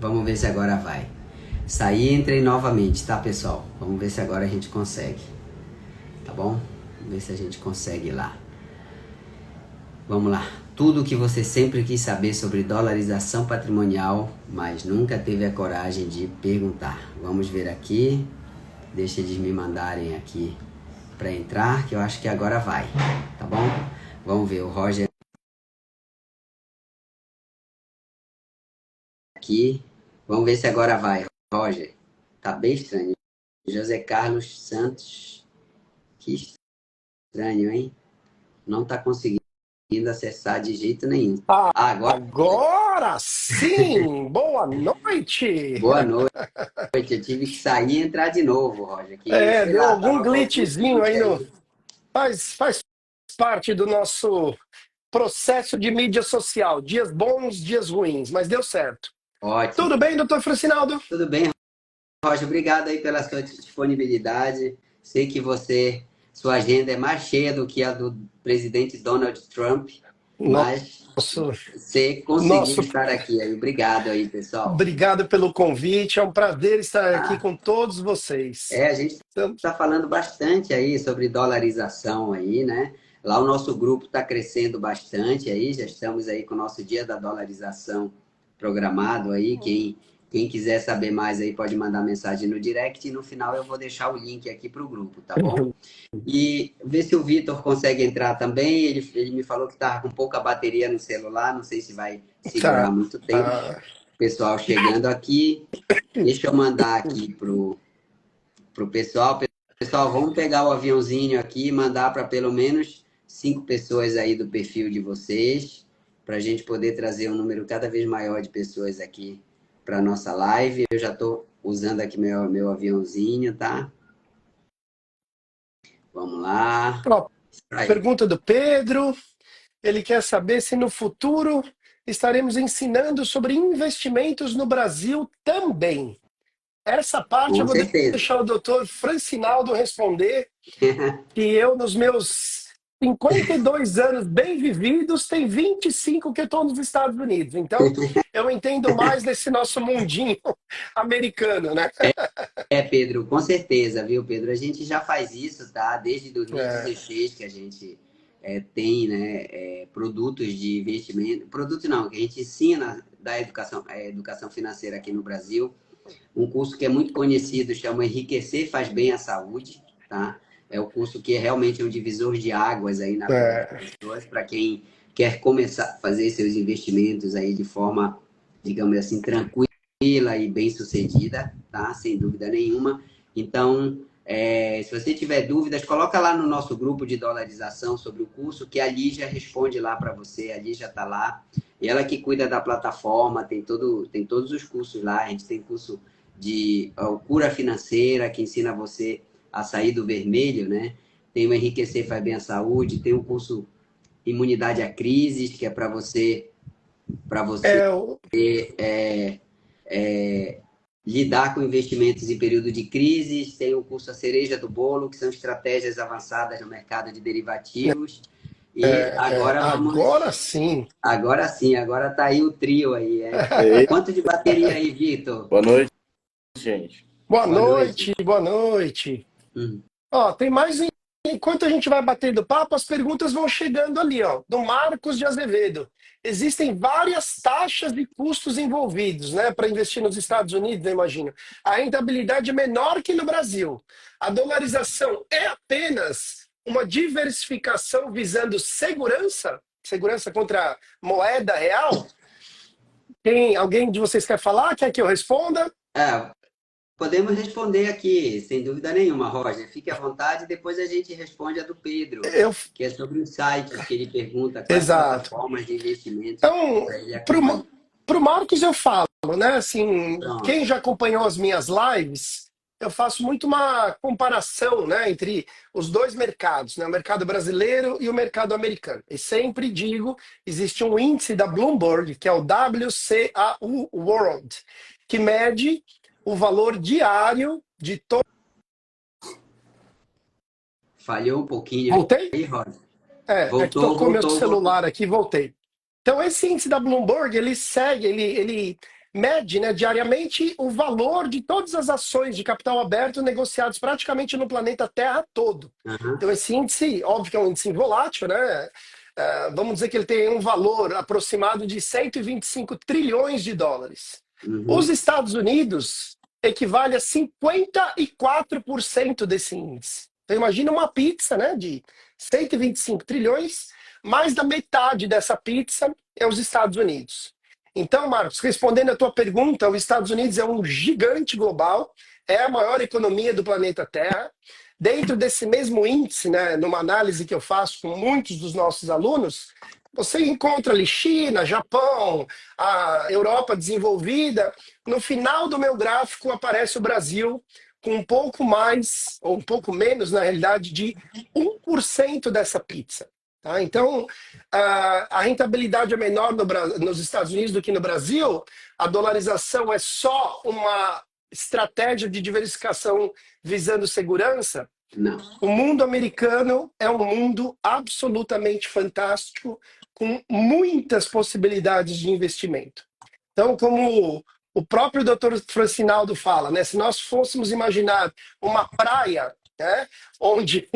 Vamos ver se agora vai. Saí e entrei novamente, tá, pessoal? Vamos ver se agora a gente consegue. Tá bom? Vamos ver se a gente consegue lá. Vamos lá. Tudo o que você sempre quis saber sobre dolarização patrimonial, mas nunca teve a coragem de perguntar. Vamos ver aqui. Deixa eles me mandarem aqui para entrar, que eu acho que agora vai. Tá bom? Vamos ver. O Roger aqui. Vamos ver se agora vai. Roger. Tá bem estranho. José Carlos Santos. Que estranho, hein? Não tá conseguindo acessar de jeito nenhum. Ah, Ah, agora foi. agora sim! Boa noite! Boa noite. Eu tive que sair e entrar de novo, Roger. Que, É, sei deu lá, algum tava com algum glitchzinho glitch aí no. aí. Faz parte do nosso processo de mídia social. Dias bons, dias ruins, mas deu certo. Tudo Ótimo. bem, doutor Francinaldo? Tudo bem, Roger? Obrigado aí pela sua disponibilidade. Sei que sua agenda é mais cheia do que a do presidente Donald Trump, mas Nosso, você conseguiu nosso estar aqui aí. Obrigado aí, pessoal. Obrigado pelo convite. É um prazer estar aqui Ah, com todos vocês. a gente Então, está falando bastante aí sobre dolarização aí, né? Lá o nosso grupo está crescendo bastante aí, já estamos aí com o nosso dia da dolarização programado aí. Quem quiser saber mais aí pode mandar mensagem no direct e no final eu vou deixar o link aqui para o grupo, tá bom? E ver se o Vitor consegue entrar também. Ele me falou que estava com pouca bateria no celular, não sei se vai segurar tá. muito tempo. Pessoal chegando aqui, deixa eu mandar aqui pro pessoal. Pessoal, vamos pegar o aviãozinho aqui e mandar para pelo menos 5 pessoas aí do perfil de vocês, para a gente poder trazer um número cada vez maior de pessoas aqui para nossa live. Eu já estou usando aqui meu aviãozinho, tá? Vamos lá. Ó, Aí. pergunta do Pedro. Ele quer saber se no futuro estaremos ensinando sobre investimentos no Brasil também. Essa parte eu Com vou certeza. deixar o doutor Francinaldo responder, que eu, nos meus 52 anos bem vividos, tem 25 que eu estou nos Estados Unidos. Então, eu entendo mais desse nosso mundinho americano, né? Pedro, com certeza, viu, Pedro? A gente já faz isso, tá? Desde É, 2016 que a gente tem, né, produtos de investimento, produto não, que a gente ensina da educação financeira aqui no Brasil. Um curso que é muito conhecido, chama Enriquecer Faz Bem à Saúde, tá? É o curso que é realmente um divisor de águas aí na vida das é. pessoas, para quem quer começar a fazer seus investimentos aí de forma, digamos assim, tranquila e bem-sucedida, tá? Sem dúvida nenhuma. Então, se você tiver dúvidas, coloca lá no nosso grupo de dolarização sobre o curso, que a Lígia responde lá para você. A Lígia está lá. E ela que cuida da plataforma, tem todos os cursos lá. A gente tem curso de cura financeira, que ensina você a sair do vermelho, né? Tem o Enriquecer Faz Bem à Saúde, tem o curso Imunidade a Crises, que é para você É, é, é, lidar com investimentos em período de crises, tem o curso A Cereja do Bolo, que são estratégias avançadas no mercado de derivativos. E agora sim. agora sim, agora tá aí o trio aí. Ei, Quanto de bateria aí, Vitor? boa noite, gente. Boa Boa noite. noite, boa noite. Hum. Ó, tem mais. Enquanto a gente vai batendo papo, as perguntas vão chegando ali, ó, do Marcos de Azevedo. Existem várias taxas e custos envolvidos, né, para investir nos Estados Unidos, eu imagino. A rentabilidade é menor que no Brasil. A dolarização é apenas uma diversificação visando segurança? Segurança contra a moeda real? Alguém de vocês quer falar? Quer que eu responda? É, podemos responder aqui, sem dúvida nenhuma, Roger. Fique à vontade, depois a gente responde a do Pedro, Eu, que é sobre os sites que ele pergunta, quais exato. plataformas de investimentos Então, para ele acompanhar. para o Marcos eu falo, né? Assim, Pronto. quem já acompanhou as minhas lives, eu faço muito uma comparação, né, entre os dois mercados, né, o mercado brasileiro e o mercado americano. E sempre digo, existe um índice da Bloomberg, que é o WCAU World, que mede o valor diário de todo. Falhou um pouquinho Voltei? aí, Roger. É que Voltou, tocou meu voltou, voltou. celular aqui, voltei. Então, esse índice da Bloomberg, ele segue, ele mede, né, diariamente o valor de todas as ações de capital aberto negociadas praticamente no planeta Terra todo. Aham. Então, esse índice, óbvio que é um índice volátil, né? Vamos dizer que ele tem um valor aproximado de 125 trilhões de dólares. Os Uhum. Estados Unidos equivale a 54% desse índice. Então, imagina uma pizza, né, de 125 trilhões, mais da metade dessa pizza é os Estados Unidos. Então, Marcos, respondendo a tua pergunta, os Estados Unidos é um gigante global, é a maior economia do planeta Terra. Dentro desse mesmo índice, né, numa análise que eu faço com muitos dos nossos alunos, você encontra ali China, Japão, a Europa desenvolvida. No final do meu gráfico aparece o Brasil com um pouco mais, ou um pouco menos, na realidade, de 1% dessa pizza. Tá? Então, a rentabilidade é menor nos Estados Unidos do que no Brasil. A dolarização é só uma estratégia de diversificação visando segurança. Não. O mundo americano é um mundo absolutamente fantástico, com muitas possibilidades de investimento. Então, como o próprio Dr. Francinaldo fala, né, se nós fôssemos imaginar uma praia, né, onde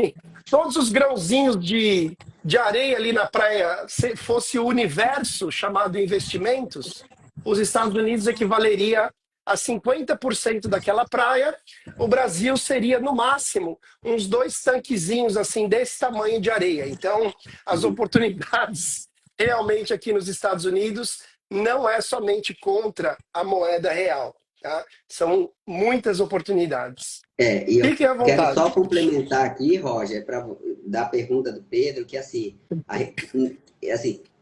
todos os grãozinhos de areia ali na praia fosse o universo chamado investimentos, os Estados Unidos equivaleria a 50% daquela praia. O Brasil seria, no máximo, uns 2 tanquezinhos assim desse tamanho de areia. Então, as Uhum. oportunidades realmente aqui nos Estados Unidos não é somente contra a moeda real, tá? São muitas oportunidades. E eu Fiquem à quero vontade. só complementar aqui, Roger, para da pergunta do Pedro, que assim,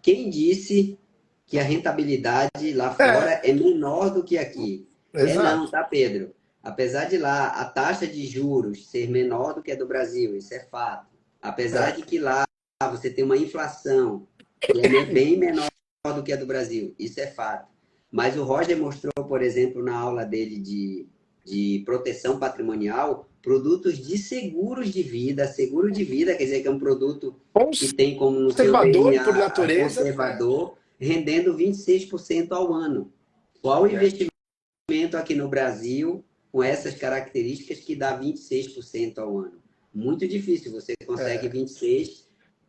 quem disse que a rentabilidade lá É, fora é menor do que aqui? É não, exato. tá, Pedro? Apesar de lá a taxa de juros ser menor do que a do Brasil, isso é fato. Apesar É, de que lá você tem uma inflação que é bem menor do que a do Brasil, isso é fato. Mas o Roger mostrou, por exemplo, na aula dele de proteção patrimonial, produtos de seguros de vida. Seguro de vida quer dizer que é um produto que tem como no seu Conservador por DNA natureza. conservador, rendendo 26% ao ano. Qual o investimento aqui no Brasil com essas características que dá 26% ao ano? Muito difícil, você consegue É, 26%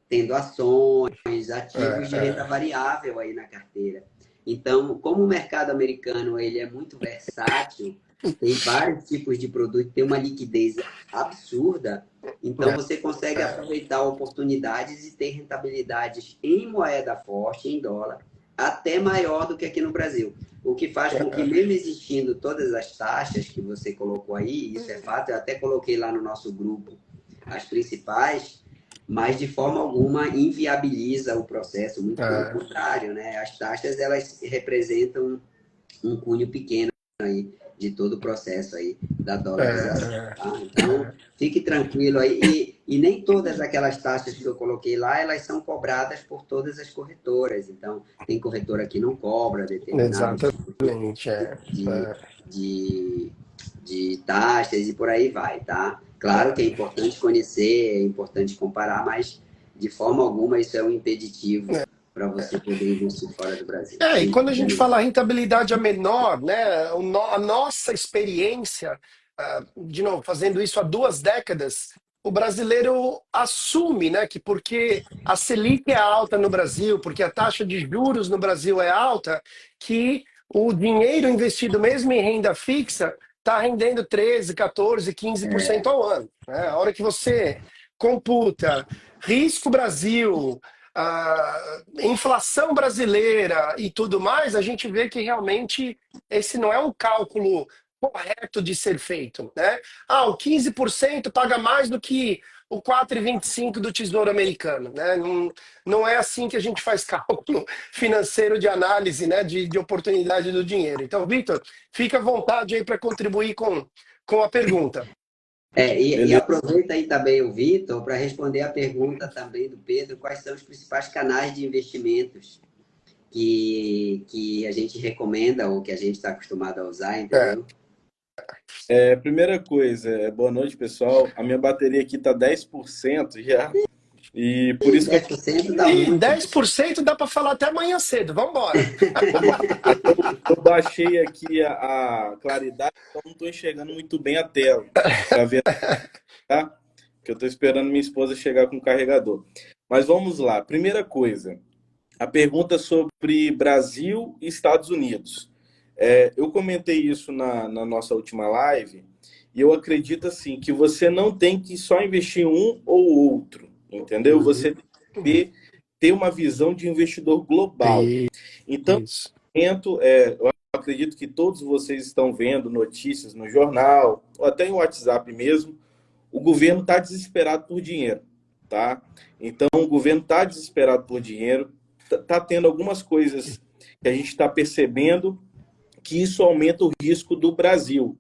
tendo ações, ativos de renda é, variável aí na carteira. Então, como o mercado americano ele é muito versátil, tem vários tipos de produto, tem uma liquidez absurda, então você consegue é, aproveitar oportunidades e ter rentabilidades em moeda forte, em dólar, até maior do que aqui no Brasil. O que faz com que, mesmo existindo todas as taxas que você colocou aí, isso é fato, eu até coloquei lá no nosso grupo as principais, mas de forma alguma inviabiliza o processo, muito pelo é, contrário, né? As taxas elas representam um cunho pequeno aí de todo o processo aí da dolarização, é, tá? Então, fique tranquilo aí e nem todas aquelas taxas que eu coloquei lá, elas são cobradas por todas as corretoras. Então, tem corretora que não cobra determinados tipos exatamente. de, de, de taxas e por aí vai, tá? Claro que é importante conhecer, é importante comparar, mas de forma alguma isso é um impeditivo para você poder investir fora do Brasil. E Sem quando a dúvida gente nenhuma. fala rentabilidade é menor, né, a nossa experiência, de novo, fazendo isso há 2 décadas, o brasileiro assume, né, que porque a Selic é alta no Brasil, porque a taxa de juros no Brasil é alta, que o dinheiro investido mesmo em renda fixa está rendendo 13, 14, 15% ao ano, né? A hora que você computa risco Brasil, inflação brasileira e tudo mais, a gente vê que realmente esse não é um cálculo correto de ser feito, né? O 15% paga mais do que o 4,25 do Tesouro Americano, né? Não, não é assim que a gente faz cálculo financeiro de análise, né, de oportunidade do dinheiro. Então, Vitor, fica à vontade aí para contribuir com a pergunta. E Beleza. aproveita aí também o Vitor para responder a pergunta também do Pedro, quais são os principais canais de investimentos que a gente recomenda ou que a gente está acostumado a usar, É, entendeu? Primeira coisa, boa noite, pessoal. A minha bateria aqui tá 10% já. E por isso que 10% dá E muito. 10% dá para falar até amanhã cedo. Vamos embora. eu baixei aqui a claridade, então não estou enxergando muito bem a tela para ver, tá? Que eu estou esperando minha esposa chegar com o carregador. Mas vamos lá. Primeira coisa, a pergunta sobre Brasil e Estados Unidos. Eu comentei isso na nossa última live e eu acredito assim que você não tem que só investir em um ou outro, entendeu? Você tem que ter uma visão de investidor global. Então, Isso. eu acredito que todos vocês estão vendo notícias no jornal, ou até em WhatsApp mesmo, o governo está desesperado por dinheiro, tá? Então, o governo está desesperado por dinheiro, está tendo algumas coisas que a gente está percebendo que isso aumenta o risco do Brasil.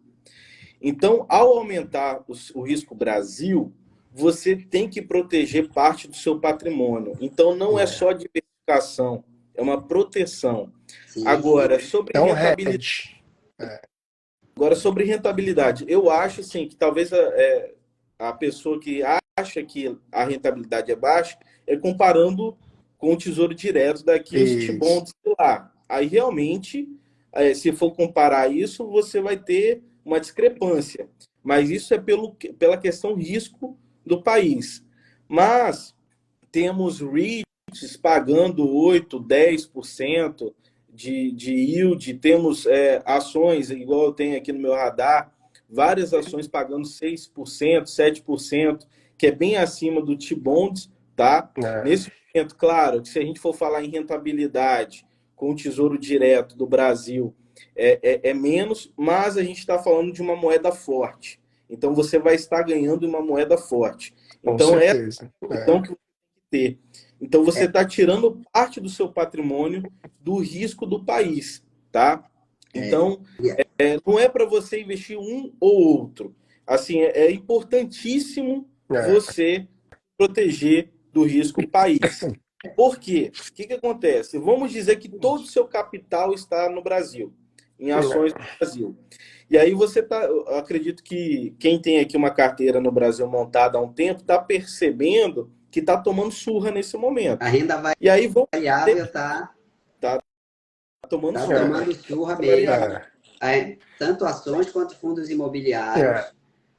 Então, ao aumentar o risco Brasil, você tem que proteger parte do seu patrimônio. Então, não é só diversificação, é uma proteção. Sim, Agora, sim. sobre É um rentabilidade, hedge. eu acho assim que talvez a pessoa que acha que a rentabilidade é baixa é comparando com o Tesouro Direto daqui, os Isso. T-bonds lá. Aí realmente, se for comparar isso, você vai ter uma discrepância. Mas isso é pela questão risco do país. Mas temos REITs pagando 8, 10% de yield, temos ações, igual eu tenho aqui no meu radar, várias ações pagando 6%, 7%, que é bem acima do T-Bonds, tá? É. Nesse momento, claro, que se a gente for falar em rentabilidade com o Tesouro Direto do Brasil, é menos, mas a gente está falando de uma moeda forte. Então, você vai estar ganhando uma moeda forte. Com Então, essa certeza. é a visão que ter. Então, você É, está tirando parte do seu patrimônio do risco do país, tá? é, Então, não é para você investir um ou outro. Assim, é importantíssimo É. você proteger do risco país. Por quê? O que acontece? Vamos dizer que todo o seu capital está no Brasil, em ações do Brasil. E aí você tá, eu acredito que quem tem aqui uma carteira no Brasil montada há um tempo está percebendo que está tomando surra nesse momento. a renda E aí vamos variável está tá tomando tá surra. tomando surra mesmo. Variável. É. Tanto ações quanto fundos É. imobiliários,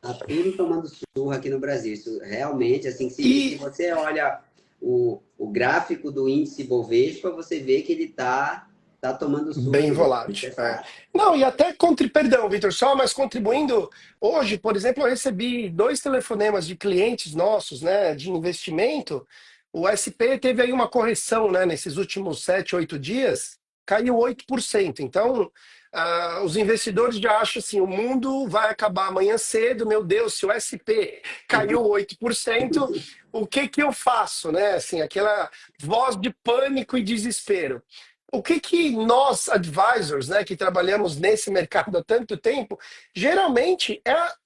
tá tudo tomando surra aqui no Brasil. Isso realmente, assim, se E você olha o gráfico do índice Bovespa, você vê que ele tá tomando surra bem mesmo. Isso volátil. é É. fato. Não, e até perdão, Vitor, só, mas contribuindo, hoje, por exemplo, eu recebi 2 telefonemas de clientes nossos, né, de investimento. O SP teve aí uma correção, né, nesses últimos 7, 8 dias, caiu 8%. Então, os investidores já acham assim, o mundo vai acabar amanhã cedo, meu Deus, se o SP caiu 8%, o que que eu faço, né? Assim, aquela voz de pânico e desespero. O que que nós, advisors, né, que trabalhamos nesse mercado há tanto tempo, geralmente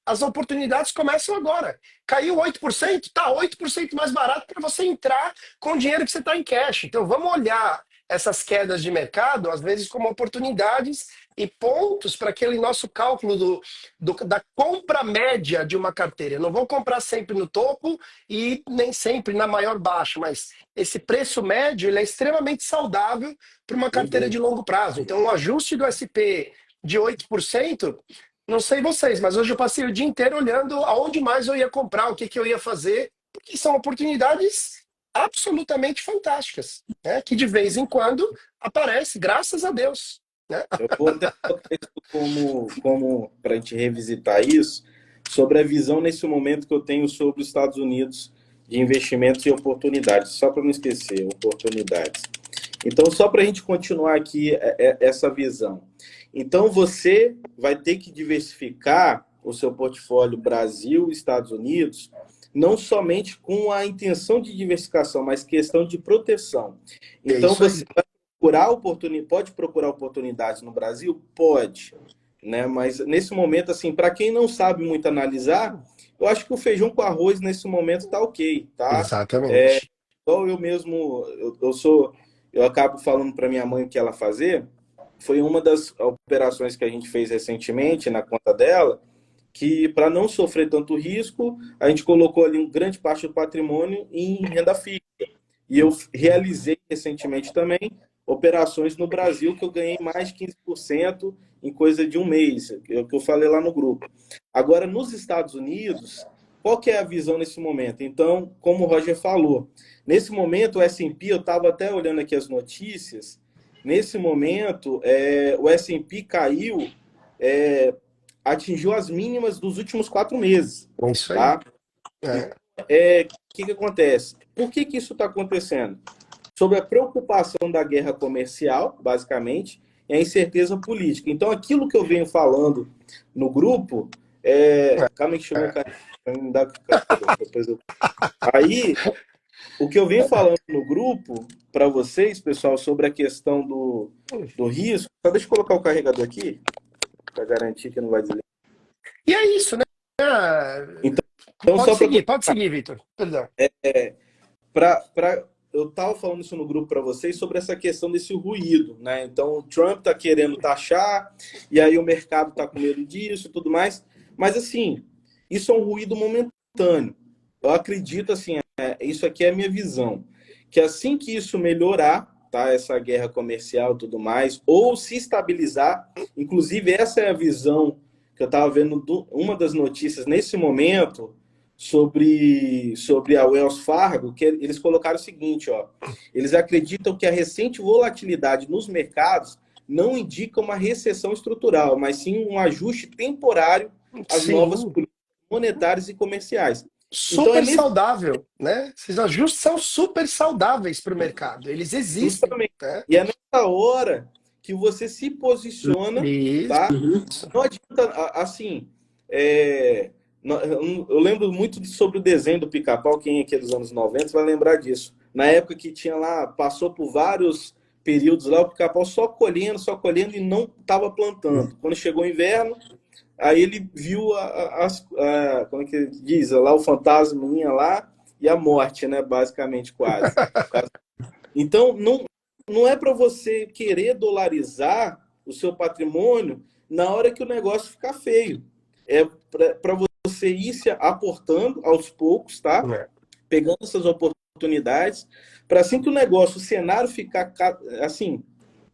as oportunidades começam agora. Caiu 8%, tá 8% mais barato para você entrar com o dinheiro que você está em cash. Então vamos olhar essas quedas de mercado, às vezes, como oportunidades e pontos para aquele nosso cálculo da compra média de uma carteira. Eu não vou comprar sempre no topo e nem sempre na maior baixa, mas esse preço médio ele é extremamente saudável para uma Sem carteira de dúvida. longo prazo. Então, o ajuste do SP de 8%, não sei vocês, mas hoje eu passei o dia inteiro olhando aonde mais eu ia comprar, o que que eu ia fazer, porque são oportunidades absolutamente fantásticas, né? Que de vez em quando aparece, graças a Deus. Né? Eu vou até botar isso como para a gente revisitar isso, sobre a visão nesse momento que eu tenho sobre os Estados Unidos de investimentos e oportunidades. Só para não esquecer, oportunidades. Então, só para a gente continuar aqui essa visão. Então, você vai ter que diversificar o seu portfólio Brasil e Estados Unidos, não somente com a intenção de diversificação, mas questão de proteção. É Então, isso aí. você pode procurar oportunidades no Brasil? Pode, né? Mas nesse momento, assim, para quem não sabe muito analisar, eu acho que o feijão com arroz nesse momento tá ok, tá? Exatamente. Igual eu mesmo, eu acabo falando para minha mãe o que ela fazer. Foi uma das operações que a gente fez recentemente na conta dela. que para não sofrer tanto risco, a gente colocou ali grande parte do patrimônio em renda fixa. E eu realizei recentemente também operações no Brasil que eu ganhei mais de 15% em coisa de um mês, é o que eu falei lá no grupo. Agora, nos Estados Unidos, qual que é a visão nesse momento? Então, como o Roger falou, nesse momento o S&P, eu estava até olhando aqui as notícias, nesse momento o S&P caiu, atingiu as mínimas dos últimos 4 meses. É isso aí. Tá? É. O que acontece? Por que isso está acontecendo? Sobre a preocupação da guerra comercial, basicamente, e a incerteza política. Então, aquilo que eu venho falando no grupo, calma aí que chegou um cara, me dá depois eu... Aí, o que eu venho falando no grupo para vocês, pessoal, sobre a questão do risco, só deixa eu colocar o carregador aqui, para garantir que não vai desligar. E é isso, né? Então, Pode seguir, Vitor. Perdão. Eu estava falando isso no grupo para vocês sobre essa questão desse ruído, né? Então, o Trump está querendo taxar, e aí o mercado está com medo disso e tudo mais. Mas, assim, isso é um ruído momentâneo. Eu acredito, assim, isso aqui é a minha visão, que assim que isso melhorar, tá? Essa guerra comercial e tudo mais, ou se estabilizar, inclusive essa é a visão que eu estava vendo, uma das notícias nesse momento, sobre a Wells Fargo, que eles colocaram o seguinte, ó, eles acreditam que a recente volatilidade nos mercados não indica uma recessão estrutural, mas sim um ajuste temporário às novas políticas monetárias e comerciais. Super saudável, né? Esses ajustes são super saudáveis para o mercado, eles existem. Né? E é nessa hora que você se posiciona, tá? Não adianta, assim, eu lembro muito sobre o desenho do Pica-Pau, quem é aqui dos anos 90 vai lembrar disso. Na época que tinha lá, passou por vários períodos lá, o Pica-Pau só colhendo e não estava plantando. Quando chegou o inverno, aí ele viu como é que diz, lá o fantasminha lá e a morte, né, basicamente quase. Então, não é para você querer dolarizar o seu patrimônio na hora que o negócio ficar feio. É para você ir se aportando aos poucos, tá? Pegando essas oportunidades, para assim que o negócio, o cenário ficar assim,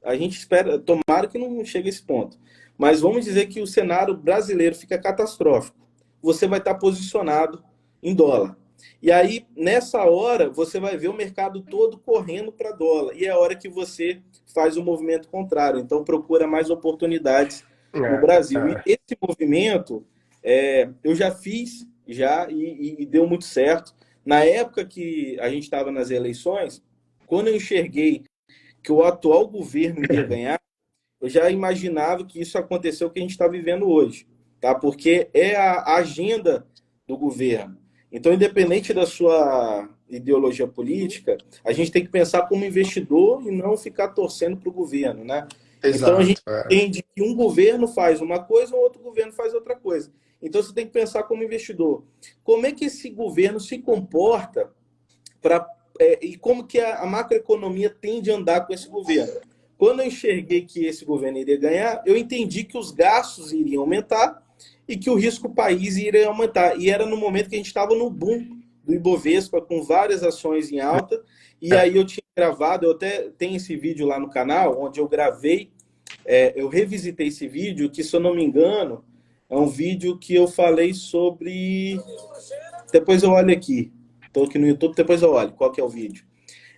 a gente espera, tomara que não chegue a esse ponto, mas vamos dizer que o cenário brasileiro fica catastrófico. Você vai estar posicionado em dólar. E aí, nessa hora, você vai ver o mercado todo correndo para dólar. E é a hora que você faz o movimento contrário. Então, procura mais oportunidades no Brasil. E esse movimento, eu já fiz, e deu muito certo. Na época que a gente estava nas eleições, quando eu enxerguei que o atual governo iria ganhar, eu já imaginava que isso aconteceu o que a gente está vivendo hoje. Tá? Porque é a agenda do governo. Então, independente da sua ideologia política, a gente tem que pensar como investidor e não ficar torcendo para o governo, né? Exato, então, a gente entende que um governo faz uma coisa, o outro governo faz outra coisa. Então, você tem que pensar como investidor. Como é que esse governo se comporta e como que a macroeconomia tende a andar com esse governo? Quando eu enxerguei que esse governo iria ganhar, eu entendi que os gastos iriam aumentar e que o risco país iria aumentar. E era no momento que a gente estava no boom do Ibovespa, com várias ações em alta. E aí eu tinha gravado, eu até tenho esse vídeo lá no canal, onde eu gravei, eu revisitei esse vídeo, que se eu não me engano, é um vídeo que eu falei sobre... Depois eu olho aqui. Estou aqui no YouTube, depois eu olho qual que é o vídeo.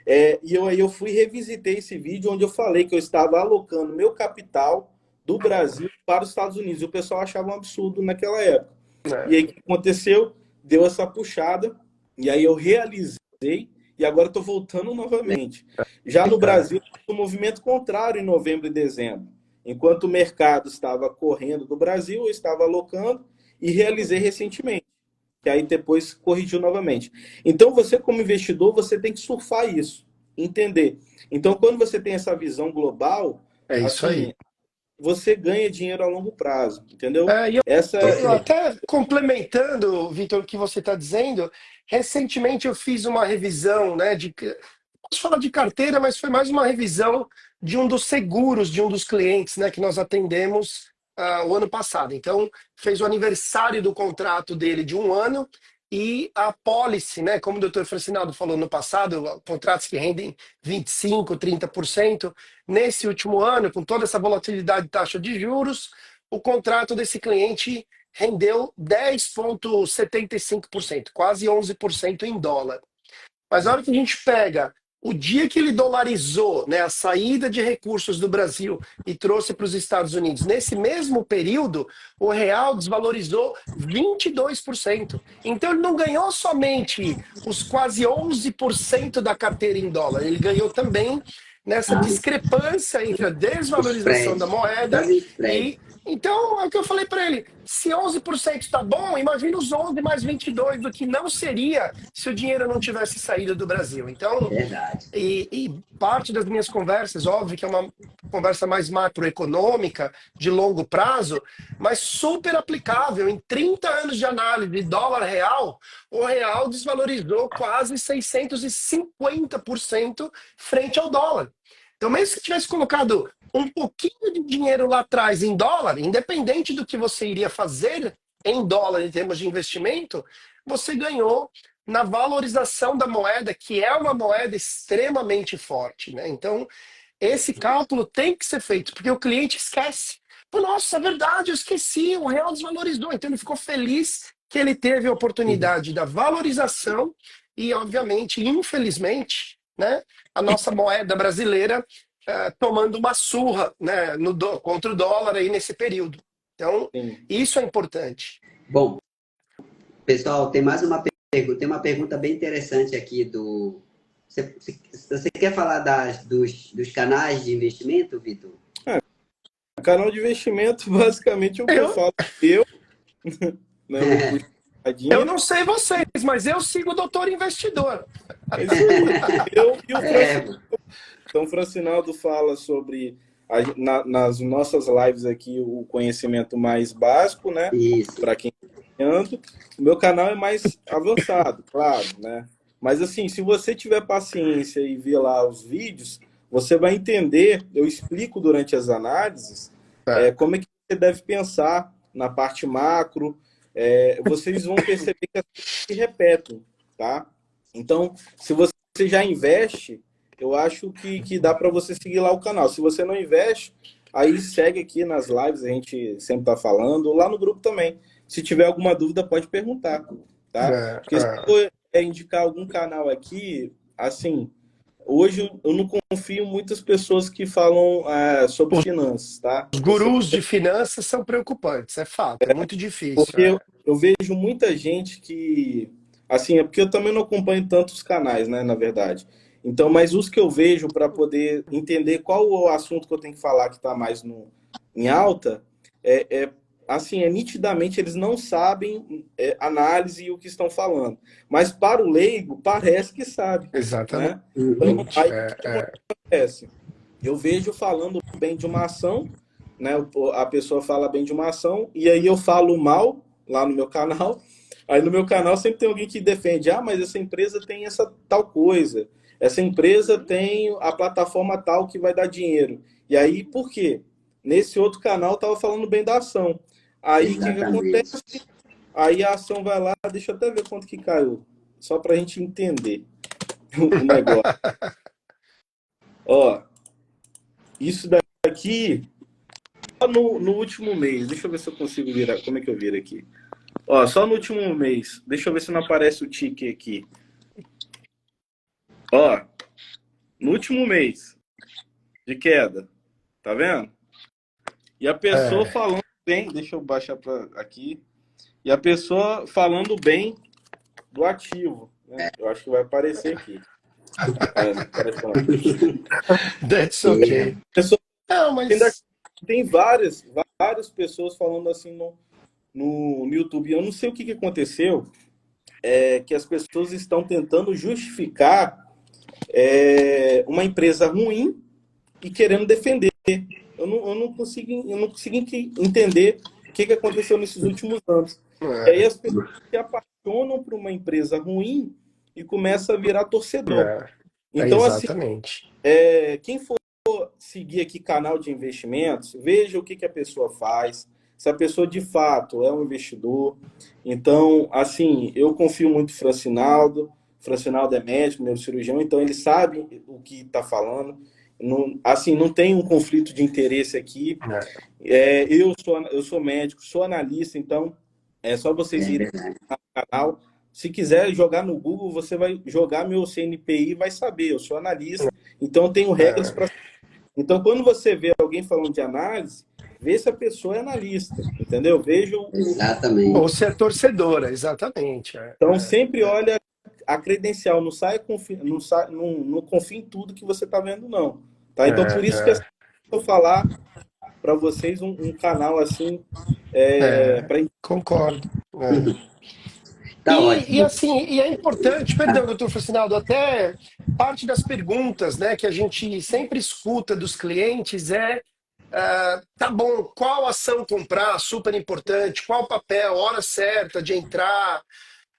E aí eu fui revisitei esse vídeo, onde eu falei que eu estava alocando meu capital do Brasil para os Estados Unidos. E o pessoal achava um absurdo naquela época. E aí o que aconteceu? Deu essa puxada, e aí eu realizei, e agora estou voltando novamente. Já no Brasil, um movimento contrário em novembro e dezembro. Enquanto o mercado estava correndo do Brasil, eu estava alocando e realizei recentemente. Que aí depois corrigiu novamente. Então, você como investidor, você tem que surfar isso, entender. Então, quando você tem essa visão global, isso assim, aí. Você ganha dinheiro a longo prazo, entendeu? Até complementando, Vitor, o que você está dizendo, recentemente eu fiz uma revisão, né, posso falar de carteira, mas foi mais uma revisão de um dos seguros de um dos clientes, né, que nós atendemos o ano passado. Então, fez o aniversário do contrato dele de 1 ano e a policy, né, como o doutor Francinaldo falou no passado, contratos que rendem 25%, 30%. Nesse último ano, com toda essa volatilidade de taxa de juros, o contrato desse cliente rendeu 10,75%, quase 11% em dólar. Mas na hora que a gente pega o dia que ele dolarizou, né, a saída de recursos do Brasil e trouxe para os Estados Unidos, nesse mesmo período, o real desvalorizou 22%. Então ele não ganhou somente os quase 11% da carteira em dólar, ele ganhou também nessa Ah, discrepância entre a desvalorização da spread. moeda Quase spread. e... Então, é o que eu falei para ele, se 11% está bom, imagina os 11 mais 22 do que não seria se o dinheiro não tivesse saído do Brasil. Então, Verdade. e parte das minhas conversas, óbvio que é uma conversa mais macroeconômica, de longo prazo, mas super aplicável. Em 30 anos de análise de dólar real, o real desvalorizou quase 650% frente ao dólar. Então, mesmo que tivesse colocado um pouquinho de dinheiro lá atrás em dólar, independente do que você iria fazer em dólar em termos de investimento, você ganhou na valorização da moeda, que é uma moeda extremamente forte, né? Então, esse cálculo tem que ser feito, porque o cliente esquece. Pô, nossa, é verdade, eu esqueci, o real desvalorizou. Então, ele ficou feliz que ele teve a oportunidade da valorização e, obviamente, infelizmente, né, a nossa moeda brasileira tomando uma surra, né, contra o dólar aí nesse período. Então, Sim. isso é importante. Bom, pessoal, tem mais uma pergunta. Tem uma pergunta bem interessante aqui do. Você quer falar dos canais de investimento, Vitor? Canal de investimento, basicamente, é o que eu falo. Né, o Eu Puxadinha. não sei vocês, mas eu sigo o doutor investidor. É isso aí. Eu e o É, Então, o Francinaldo fala sobre, nas nossas lives aqui, o conhecimento mais básico, né? isso. Para quem está iniciando. O meu canal é mais avançado, claro, né? Mas, assim, se você tiver paciência e ver lá os vídeos, você vai entender, eu explico durante as análises, como é que você deve pensar na parte macro. Vocês vão perceber que as coisas se repetem, tá? Então, se você já investe, eu acho que dá para você seguir lá o canal. Se você não investe, aí segue aqui nas lives, a gente sempre está falando, lá no grupo também. Se tiver alguma dúvida, pode perguntar, tá? Porque se for indicar algum canal aqui, assim, hoje eu não confio em muitas pessoas que falam sobre finanças, tá? Os gurus de finanças são preocupantes, é fato, é muito difícil. Porque eu vejo muita gente que, assim, é porque eu também não acompanho tantos canais, né, na verdade. Então, mas os que eu vejo para poder entender qual o assunto que eu tenho que falar que está mais em alta, assim, nitidamente eles não sabem análise e o que estão falando. Mas para o leigo, parece que sabe, Exatamente. né? Então, aí o que acontece? Eu vejo falando bem de uma ação, né? A pessoa fala bem de uma ação, e aí eu falo mal lá no meu canal. Aí no meu canal sempre tem alguém que defende, mas essa empresa tem essa tal coisa, essa empresa tem a plataforma tal que vai dar dinheiro. E aí, por quê? Nesse outro canal estava falando bem da ação. Aí o que acontece? Aí a ação vai lá, deixa eu até ver quanto que caiu, só para a gente entender o negócio. Ó, isso daqui, só no último mês, deixa eu ver se eu consigo virar, como é que eu viro aqui? Ó, só no último mês, deixa eu ver se não aparece o ticket aqui. Ó, no último mês de queda, tá vendo? E a pessoa falando bem, deixa eu baixar para aqui, e a pessoa falando bem do ativo, né? Eu acho que vai aparecer aqui. That's okay. Não, mas... Tem várias pessoas falando assim no YouTube. Eu não sei o que aconteceu, que as pessoas estão tentando justificar uma empresa ruim e querendo defender. Eu não consegui entender o que aconteceu nesses últimos anos. E aí as pessoas se apaixonam por uma empresa ruim e começam a virar torcedor. Então, exatamente. assim, quem for seguir aqui canal de investimentos, veja o que, que a pessoa faz, se a pessoa de fato é um investidor. Então, assim, eu confio muito no Francinaldo. O Francinaldo é médico, neurocirurgião, então ele sabe o que está falando. Não, assim, não tem um conflito de interesse aqui. Eu sou médico, sou analista, então é só vocês irem no canal. Se quiser jogar no Google, você vai jogar meu CNPI e vai saber. Eu sou analista, então eu tenho regras para. Então, quando você vê alguém falando de análise, vê se a pessoa é analista, entendeu? Veja Exatamente. Ou se é torcedora, exatamente. Então, sempre olha a credencial, não confia em tudo que você está vendo, não. Tá? Então, por isso que eu vou falar para vocês um canal assim para. Concordo. Tá ótimo. E assim, e é importante, perdão, doutor Francinaldo, até parte das perguntas, né, que a gente sempre escuta dos clientes tá bom, qual ação comprar, super importante, qual papel, hora certa de entrar,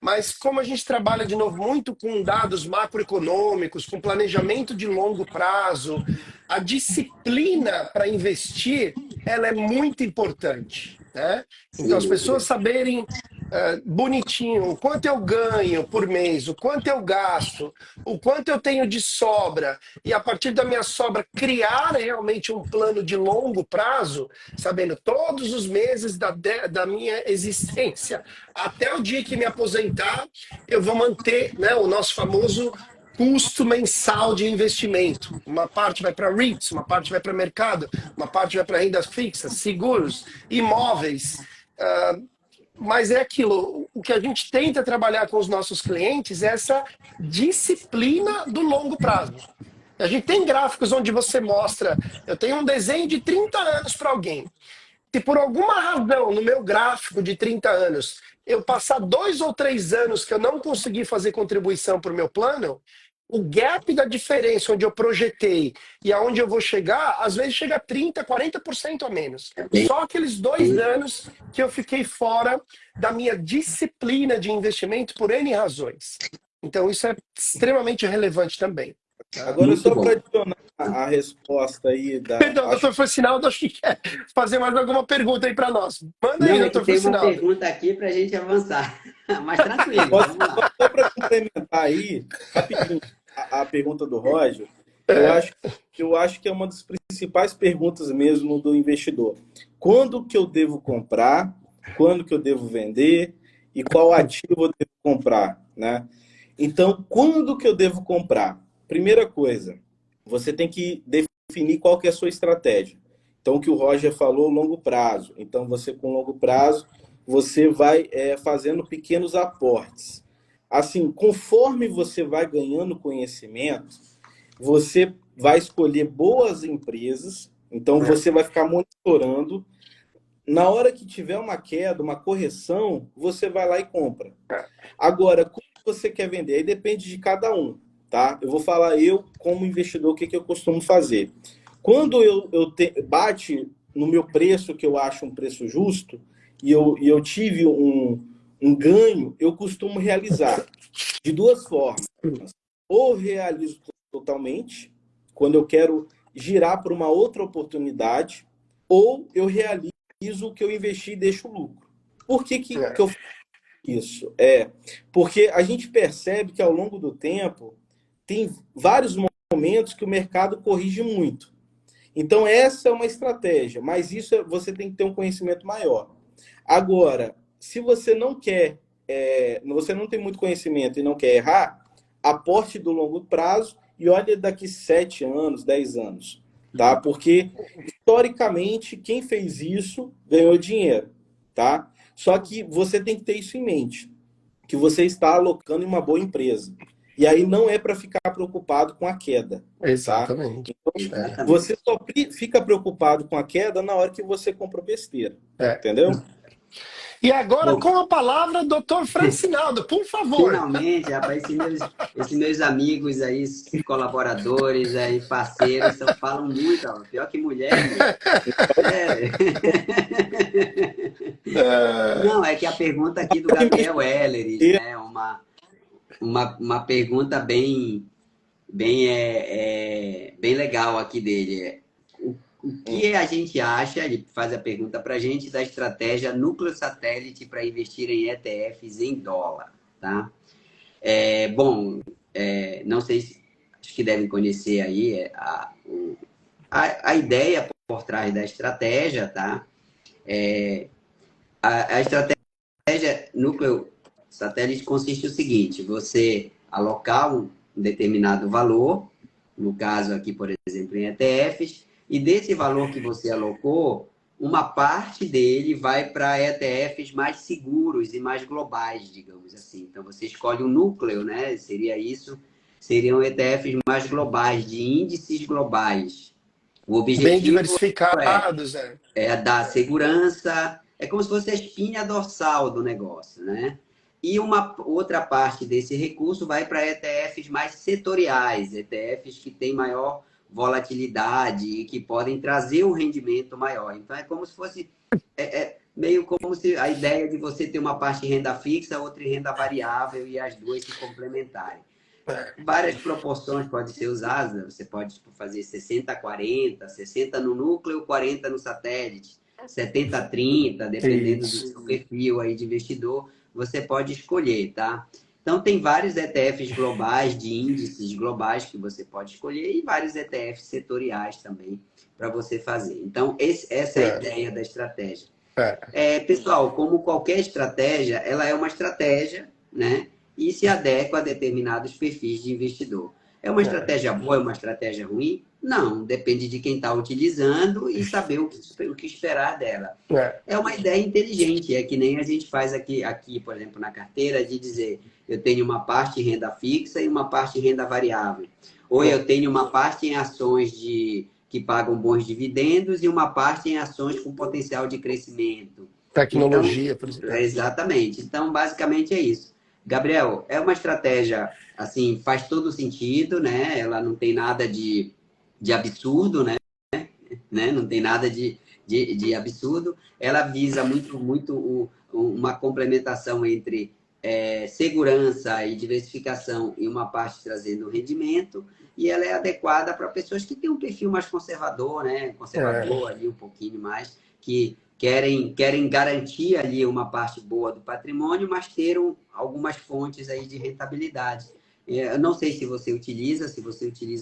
mas como a gente trabalha, de novo, muito com dados macroeconômicos, com planejamento de longo prazo, a disciplina para investir, ela é muito importante, né? Então, as pessoas saberem bonitinho o quanto eu ganho por mês, o quanto eu gasto, o quanto eu tenho de sobra, e a partir da minha sobra criar realmente um plano de longo prazo, sabendo todos os meses da minha existência, até o dia que me aposentar, eu vou manter, né, o nosso famoso custo mensal de investimento. Uma parte vai para REITs, uma parte vai para mercado, uma parte vai para renda fixa, seguros, imóveis. Mas é aquilo, o que a gente tenta trabalhar com os nossos clientes é essa disciplina do longo prazo. A gente tem gráficos onde você mostra, eu tenho um desenho de 30 anos para alguém. Se por alguma razão no meu gráfico de 30 anos eu passar 2 ou 3 anos que eu não consegui fazer contribuição para o meu plano, o gap da diferença onde eu projetei e aonde eu vou chegar, às vezes chega a 30%, 40% a menos. Só aqueles 2 anos que eu fiquei fora da minha disciplina de investimento por N razões. Então isso é extremamente relevante também. Agora, muito só para adicionar a resposta aí da. Perdão, doutor Francinaldo, acho que quer fazer mais alguma pergunta aí para nós. Manda aí, doutor Francinaldo. Tem uma pergunta aqui para a gente avançar. Mas tranquilo, vamos lá. Só para complementar aí, rapidinho, a pergunta do Roger, eu acho que é uma das principais perguntas mesmo do investidor. Quando que eu devo comprar? Quando que eu devo vender? E qual ativo eu devo comprar? Né? Então, quando que eu devo comprar? Primeira coisa, você tem que definir qual que é a sua estratégia. Então, o que o Roger falou, longo prazo. Então, você com longo prazo, você vai fazendo pequenos aportes. Assim, conforme você vai ganhando conhecimento, você vai escolher boas empresas. Então, você vai ficar monitorando. Na hora que tiver uma queda, uma correção, você vai lá e compra. Agora, como você quer vender? Aí depende de cada um. Tá? Eu vou falar como investidor, o que eu costumo fazer. Quando bate no meu preço, que eu acho um preço justo, e eu tive um ganho, eu costumo realizar de 2 formas. Ou realizo totalmente, quando eu quero girar para uma outra oportunidade, ou eu realizo o que eu investi e deixo o lucro. Por que eu faço isso? Porque a gente percebe que ao longo do tempo, tem vários momentos que o mercado corrige muito. Então, essa é uma estratégia, mas isso você tem que ter um conhecimento maior. Agora, se você não quer, você não tem muito conhecimento e não quer errar, aporte do longo prazo e olhe daqui 7 anos, 10 anos. Tá? Porque, historicamente, quem fez isso ganhou dinheiro. Tá? Só que você tem que ter isso em mente, que você está alocando em uma boa empresa. E aí não é para ficar preocupado com a queda. Exatamente. Tá? Então, você só fica preocupado com a queda na hora que você comprou besteira. Entendeu? E agora, com a palavra, doutor Francinaldo, por favor. Finalmente, rapaz, esses meus amigos aí, colaboradores aí, parceiros, falam muito, ó, pior que mulher. Não, é que a pergunta aqui do Gabriel Elleres, né, uma pergunta bem legal aqui dele. o que a gente acha, ele faz a pergunta para a gente, da estratégia núcleo satélite para investir em ETFs em dólar, tá? Bom, não sei se, acho que devem conhecer aí a ideia por trás da estratégia, tá? A estratégia núcleo satélite consiste no seguinte: você alocar um determinado valor, no caso aqui, por exemplo, em ETFs, e desse valor que você alocou, uma parte dele vai para ETFs mais seguros e mais globais, digamos assim. Então, você escolhe um núcleo, né? Seria isso, seriam ETFs mais globais, de índices globais. O Bem objetivo diversificados, é dar segurança, é como se fosse a espinha dorsal do negócio, né? E uma outra parte desse recurso vai para ETFs mais setoriais, ETFs que têm maior volatilidade e que podem trazer um rendimento maior. Então, é como se fosse meio como se a ideia de você ter uma parte em renda fixa, outra em renda variável e as duas se complementarem. Várias proporções podem ser usadas, você pode fazer 60-40, 60 no núcleo, 40 no satélite, 70-30, dependendo do seu perfil aí de investidor, você pode escolher, tá? Então, tem vários ETFs globais, de índices globais que você pode escolher e vários ETFs setoriais também para você fazer. Então, essa é a ideia da estratégia. Pessoal, como qualquer estratégia, ela é uma estratégia, né? E se adequa a determinados perfis de investidor. É uma estratégia boa, é uma estratégia ruim? Não, depende de quem está utilizando e saber o que esperar dela. É uma ideia inteligente, é que nem a gente faz aqui, por exemplo, na carteira, de dizer, eu tenho uma parte em renda fixa e uma parte em renda variável. Ou eu tenho uma parte em ações que pagam bons dividendos e uma parte em ações com potencial de crescimento. Tecnologia, Então, por exemplo. exatamente. Então, basicamente é isso. Gabriel, é uma estratégia, assim, faz todo sentido, né? Ela não tem nada de absurdo, né? Não tem nada de absurdo. Ela visa muito uma complementação entre segurança e diversificação e uma parte trazendo rendimento. E ela é adequada para pessoas que têm um perfil mais conservador, né? Conservador ali um pouquinho mais, que querem garantir ali uma parte boa do patrimônio, mas ter algumas fontes aí de rentabilidade. Eu não sei se você utiliza,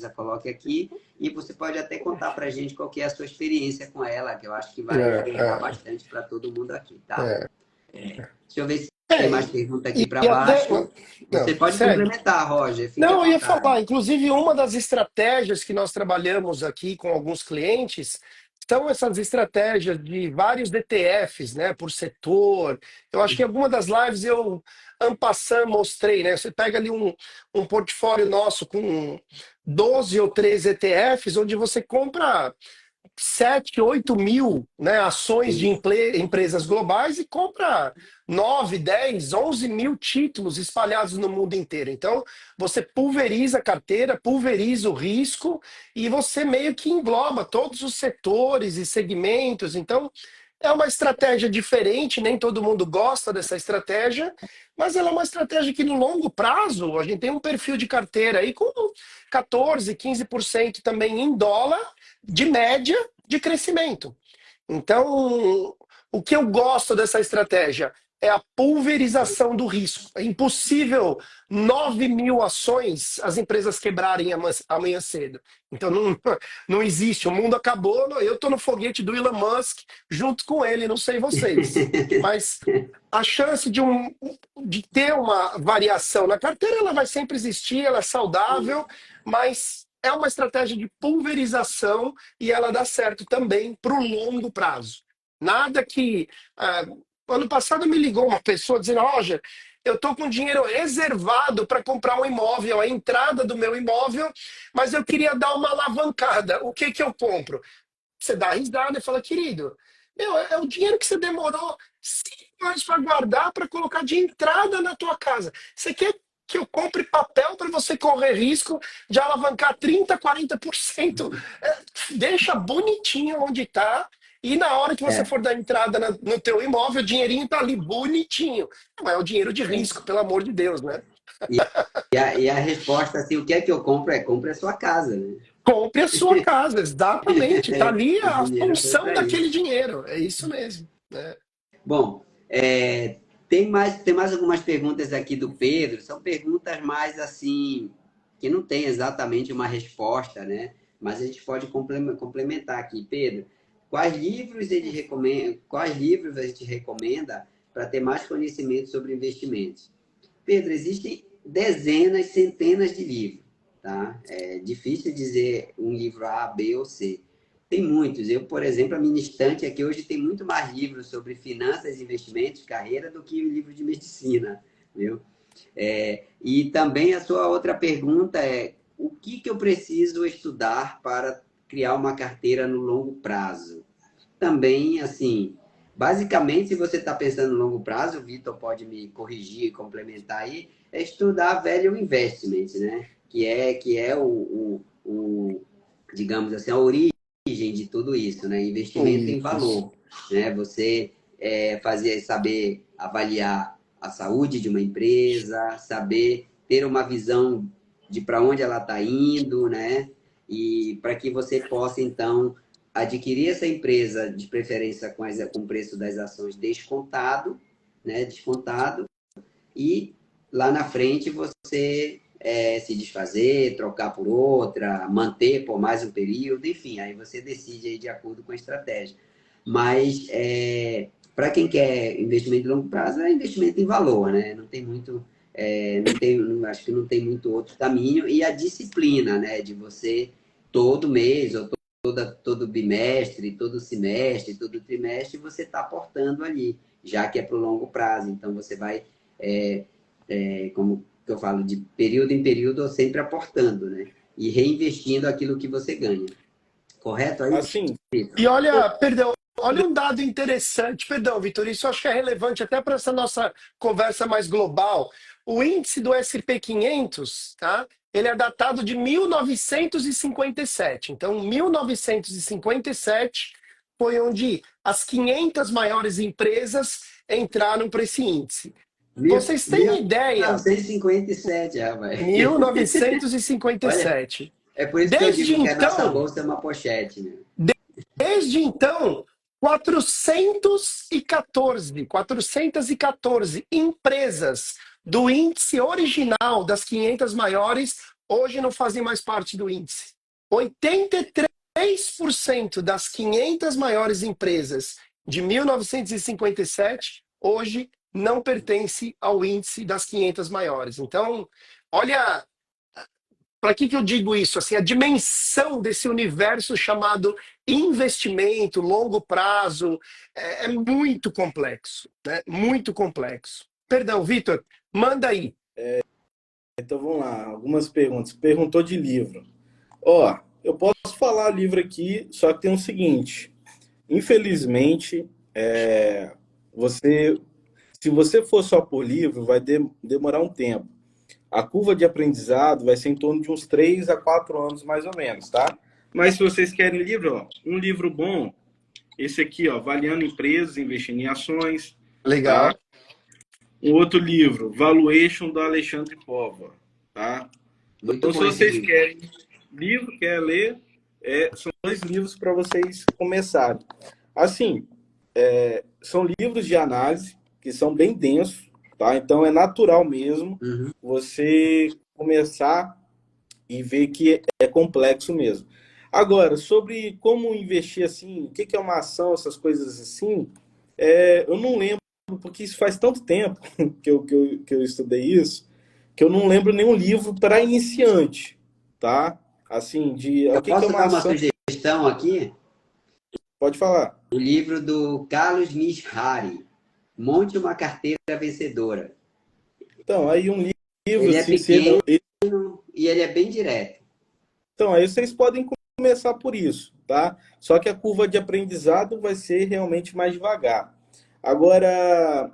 coloque aqui, e você pode até contar para a gente qual que é a sua experiência com ela, que eu acho que vai agregar bastante para todo mundo aqui, tá? Deixa eu ver se tem mais pergunta aqui para baixo. Você pode complementar, Roger, fique à Não, eu ia vontade. falar, inclusive, uma das estratégias que nós trabalhamos aqui com alguns clientes são essas estratégias de vários ETFs, né, por setor. Eu acho que em alguma das lives eu, en passant, mostrei, né? Você pega ali um portfólio nosso com 12 ou 13 ETFs, onde você compra 7, 8 mil, né, ações de empresas globais e compra 9, 10, 11 mil títulos espalhados no mundo inteiro. Então, você pulveriza a carteira, pulveriza o risco e você meio que engloba todos os setores e segmentos. Então, é uma estratégia diferente, nem todo mundo gosta dessa estratégia, mas ela é uma estratégia que no longo prazo, a gente tem um perfil de carteira aí com 14, 15% também em dólar, de média de crescimento. Então, o que eu gosto dessa estratégia é a pulverização do risco. É impossível 9 mil ações as empresas quebrarem amanhã cedo. Então, não existe. O mundo acabou. Eu estou no foguete do Elon Musk junto com ele, não sei vocês. Mas a chance de ter uma variação na carteira, ela vai sempre existir, ela é saudável, mas é uma estratégia de pulverização e ela dá certo também para o longo prazo. Nada que... ano passado me ligou uma pessoa dizendo, Roger, eu estou com dinheiro reservado para comprar um imóvel, a entrada do meu imóvel, mas eu queria dar uma alavancada. O que eu compro? Você dá risada e fala, querido, é o dinheiro que você demorou 5 anos para guardar para colocar de entrada na tua casa. Você quer que eu compre papel para você correr risco de alavancar 30%, 40%? Deixa bonitinho onde está. E na hora que você for dar entrada no teu imóvel, o dinheirinho está ali bonitinho. Não é o dinheiro de risco, pelo amor de Deus, né? E a resposta, assim, o que é que eu compro? Compre a sua casa, né? Compre a sua casa, exatamente. Está ali O a dinheiro foi função para daquele isso. dinheiro. É isso mesmo. Né? Bom, tem mais algumas perguntas aqui do Pedro. São perguntas mais assim, que não tem exatamente uma resposta, né? Mas a gente pode complementar aqui. Pedro, quais livros a gente recomenda para ter mais conhecimento sobre investimentos? Pedro, existem dezenas, centenas de livros, tá? É difícil dizer um livro A, B ou C. Tem muitos. Eu, por exemplo, a minha estante aqui hoje tem muito mais livros sobre finanças, investimentos, carreira do que o livro de medicina, viu? E também a sua outra pergunta é: o que eu preciso estudar para criar uma carteira no longo prazo? Também, assim, basicamente, se você está pensando no longo prazo, o Vitor pode me corrigir e complementar aí, é estudar value investment, né? Que é digamos assim, a origem de tudo isso, né? Investimento em Isso. valor, né? Você saber avaliar a saúde de uma empresa, saber ter uma visão de para onde ela está indo, né? E para que você possa, então, adquirir essa empresa, de preferência com o preço das ações descontado, né? Descontado, e lá na frente você se desfazer, trocar por outra, manter por mais um período, enfim, aí você decide aí de acordo com a estratégia. Mas para quem quer investimento de longo prazo, é investimento em valor, né? Não tem muito, acho que não tem muito outro caminho, e a disciplina, né? De você todo mês ou todo bimestre, todo semestre, todo trimestre, você está aportando ali, já que é para o longo prazo. Então, você vai, como que eu falo, de período em período, sempre aportando, né? E reinvestindo aquilo que você ganha. Correto aí, Assim, E olha, perdão, olha um dado interessante, perdão, Vitor, isso eu acho que é relevante até para essa nossa conversa mais global. O índice do S&P 500, tá? Ele é datado de 1957. Então, 1957 foi onde as 500 maiores empresas entraram para esse índice. Vocês têm ideia? 1957, rapaz. Olha, 1957. é por isso que eu Desde digo que a nossa então, bolsa é uma pochete, né? Desde então, 414 empresas do índice original das 500 maiores hoje não fazem mais parte do índice. 83% das 500 maiores empresas de 1957 hoje não pertence ao índice das 500 maiores. Então, olha, para que eu digo isso? Assim, a dimensão desse universo chamado investimento, longo prazo, é muito complexo, né? Muito complexo. Perdão, Vitor, manda aí. então vamos lá, algumas perguntas. Perguntou de livro. Ó, eu posso falar livro aqui, só que tem o seguinte: infelizmente, você, se você for só por livro, vai demorar um tempo. A curva de aprendizado vai ser em torno de uns 3 a 4 anos, mais ou menos, tá? Mas se vocês querem livro, ó, um livro bom, esse aqui, ó, Avaliando Empresas, Investindo em Ações, tá? Legal. Um outro livro, Valuation, do Alexandre Pova, tá? Muito Então, se bom esse vocês livro. querem livro, quer ler, são 2 livros para vocês começarem. Assim, são livros de análise que são bem densos, tá? Então, é natural mesmo Uhum. você começar e ver que é complexo mesmo. Agora, sobre como investir assim, o que é uma ação, essas coisas assim, eu não lembro, porque isso faz tanto tempo que eu estudei isso, que eu não lembro nenhum livro para iniciante, tá? Assim, de o Eu que é posso uma dar uma ação, sugestão aqui? pode falar. O livro do Carlos Mishari, Monte uma Carteira Vencedora. Então, aí um livro, Ele é se pequeno e ele é bem direto. então, aí vocês podem começar por isso, tá? Só que a curva de aprendizado vai ser realmente mais devagar. Agora,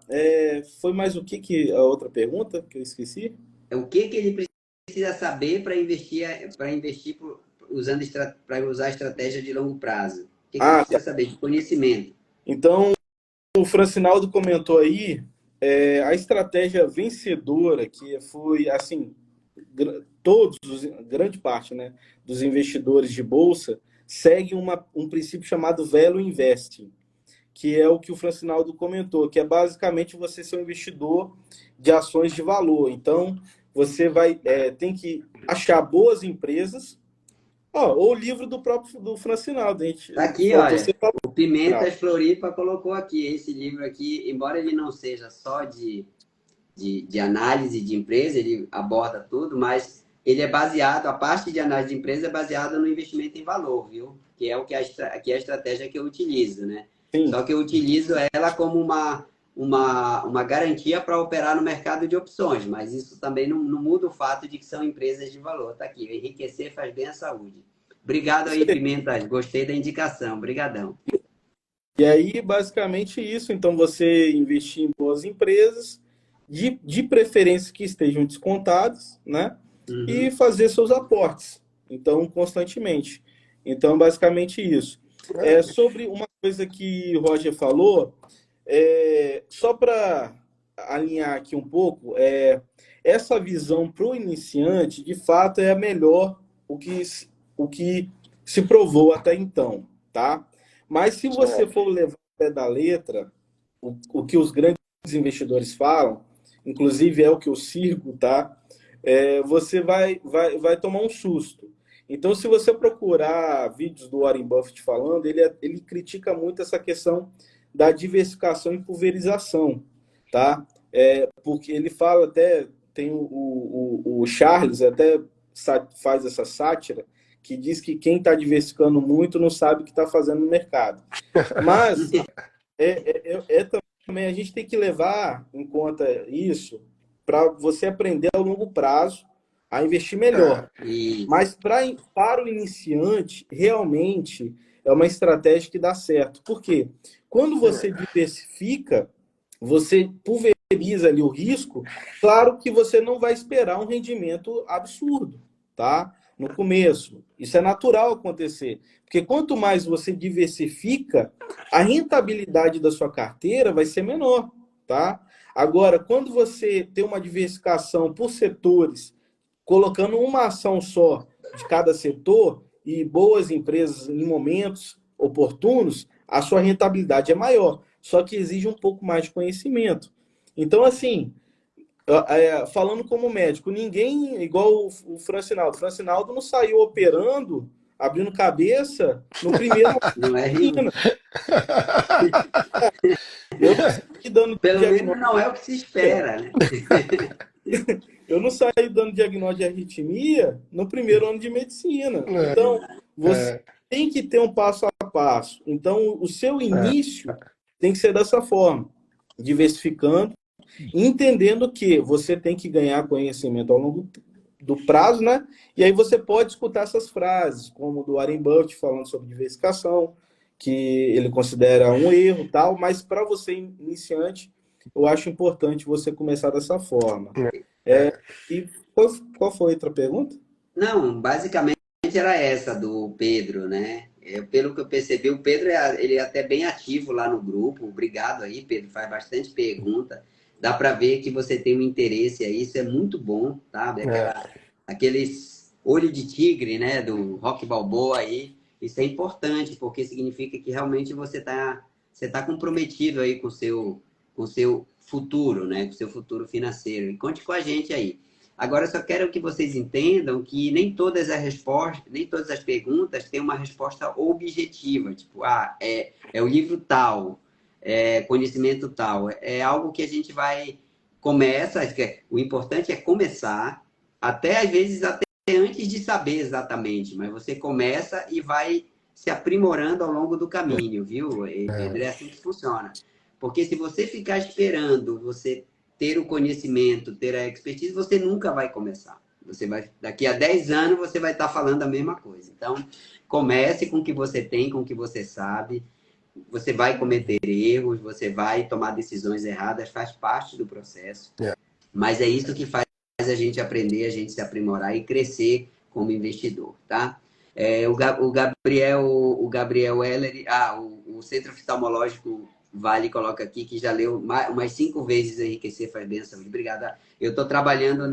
foi mais o que a outra pergunta que eu esqueci? É o que ele precisa saber para investir para usar a estratégia de longo prazo. O que ele Ah, tá. precisa saber de conhecimento? Então, o Francinaldo comentou aí a estratégia vencedora, que foi, assim, grande parte, né, dos investidores de bolsa seguem um princípio chamado Value Investing, que é o que o Francinaldo comentou, que é basicamente você ser um investidor de ações de valor. Então, você tem que achar boas empresas. O livro do próprio do Francinaldo, Tá aqui, olha, o Pimentas Floripa colocou aqui, esse livro aqui, embora ele não seja só de análise de empresa, ele aborda tudo, mas ele é baseado, a parte de análise de empresa é baseada no investimento em valor, viu? Que é que é a estratégia que eu utilizo, né? Sim. Só que eu utilizo ela como uma garantia para operar no mercado de opções, mas isso também não muda o fato de que são empresas de valor. Tá aqui, enriquecer faz bem à saúde. Obrigado aí, Pimentas, gostei da indicação, obrigadão. E aí, basicamente isso, então você investir em boas empresas, de preferência que estejam descontadas, né? Uhum. E fazer seus aportes, então, constantemente. Então, basicamente isso. Sobre uma coisa que o Roger falou, só para alinhar aqui um pouco, essa visão para o iniciante, de fato, é a melhor, o que se provou até então, tá? Mas se você for levar ao pé da letra, o que os grandes investidores falam, inclusive é o que eu sigo, tá? Você vai tomar um susto. Então, se você procurar vídeos do Warren Buffett falando, ele critica muito essa questão da diversificação e pulverização, tá? Porque ele fala até, tem o Charles até faz essa sátira, que diz que quem está diversificando muito não sabe o que está fazendo no mercado. Mas também a gente tem que levar em conta isso para você aprender ao longo prazo a investir melhor. Mas para o iniciante, realmente é uma estratégia que dá certo. Por quê? Quando você diversifica, você pulveriza ali o risco, claro que você não vai esperar um rendimento absurdo, tá? No começo. Isso é natural acontecer. Porque quanto mais você diversifica, a rentabilidade da sua carteira vai ser menor, tá? Agora, quando você tem uma diversificação por setores, colocando uma ação só de cada setor e boas empresas em momentos oportunos, a sua rentabilidade é maior. Só que exige um pouco mais de conhecimento. Então, assim, falando como médico, ninguém, igual o Francinaldo. O Francinaldo não saiu operando, abrindo cabeça no primeiro. Não é rico. Eu não saí dando Pelo menos não é o que se espera, né? Eu não saí dando diagnóstico de arritmia no primeiro ano de medicina. Então, você tem que ter um passo a passo. Então, o seu início tem que ser dessa forma, diversificando, entendendo que você tem que ganhar conhecimento ao longo do prazo, né? E aí você pode escutar essas frases, como do Warren Buffett falando sobre diversificação, que ele considera um erro, tal, mas para você iniciante, eu acho importante você começar dessa forma. E qual foi a outra pergunta? Não, basicamente era essa do Pedro, né? Pelo que eu percebi, o Pedro ele é até bem ativo lá no grupo. Obrigado aí, Pedro, faz bastante pergunta. Dá para ver que você tem um interesse aí, isso é muito bom, tá? Aqueles olho de tigre, né, do Rock Balboa aí, isso é importante, porque significa que realmente você tá comprometido aí com o seu futuro, né, com o seu futuro financeiro. E conte com a gente aí. Agora, eu só quero que vocês entendam que nem todas as respostas, nem todas as perguntas têm uma resposta objetiva, tipo, é o livro tal, conhecimento tal. É algo que a gente começa, o importante é começar, até às vezes até antes de saber exatamente, mas você começa e vai se aprimorando ao longo do caminho, viu? Pedro, é assim que funciona. Porque se você ficar esperando você ter o conhecimento, ter a expertise, você nunca vai começar. Daqui a 10 anos, você vai estar falando a mesma coisa. Então, comece com o que você tem, com o que você sabe. Você vai cometer erros, você vai tomar decisões erradas, faz parte do processo. Mas é isso que faz a gente aprender, a gente se aprimorar e crescer como investidor, tá? O Gabriel Heller, o Centro Oftalmológico Vale coloca aqui que já leu umas 5 vezes Enriquecer Faz Bem à Saúde. Obrigada. Eu estou trabalhando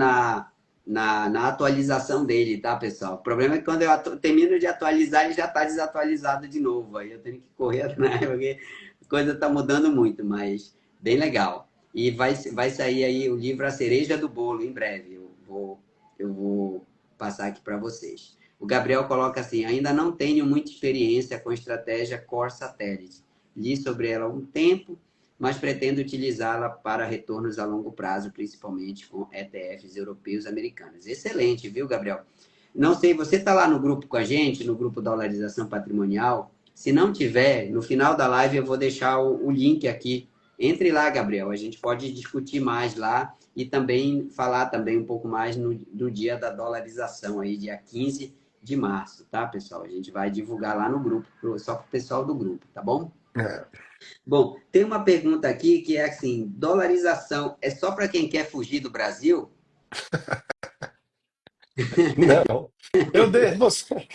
na atualização dele, tá, pessoal? O problema é que quando eu termino de atualizar, ele já está desatualizado de novo. Aí eu tenho que correr atrás, porque a coisa está mudando muito, mas bem legal. E vai sair aí o livro A Cereja do Bolo em breve. Eu vou passar aqui para vocês. O Gabriel coloca assim: ainda não tenho muita experiência com estratégia Core Satellite. Li sobre ela há um tempo, mas pretendo utilizá-la para retornos a longo prazo, principalmente com ETFs europeus e americanos. Excelente, viu, Gabriel? Não sei, você está lá no grupo com a gente, no grupo Dolarização Patrimonial? Se não tiver, no final da live eu vou deixar o link aqui. Entre lá, Gabriel, a gente pode discutir mais lá e também falar também um pouco mais no dia da dolarização, aí, dia 15 de março, tá, pessoal? A gente vai divulgar lá no grupo, só para o pessoal do grupo, tá bom? É. Bom, tem uma pergunta aqui que é assim: dolarização é só para quem quer fugir do Brasil? Não. Meu Deus, você...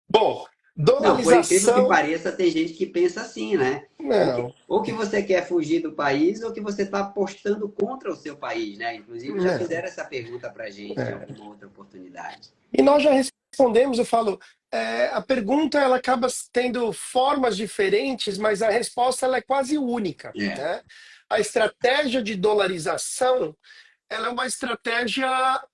Bom, Não, por incrível que dolarização, pareça, tem gente que pensa assim, né? não. Ou que você quer fugir do país, ou que você está apostando contra o seu país, né? Inclusive, já Não. fizeram essa pergunta para a gente em É. alguma outra oportunidade. E nós já respondemos, eu falo, a pergunta ela acaba tendo formas diferentes, mas a resposta ela é quase única, É, né? A estratégia de dolarização ela é uma estratégia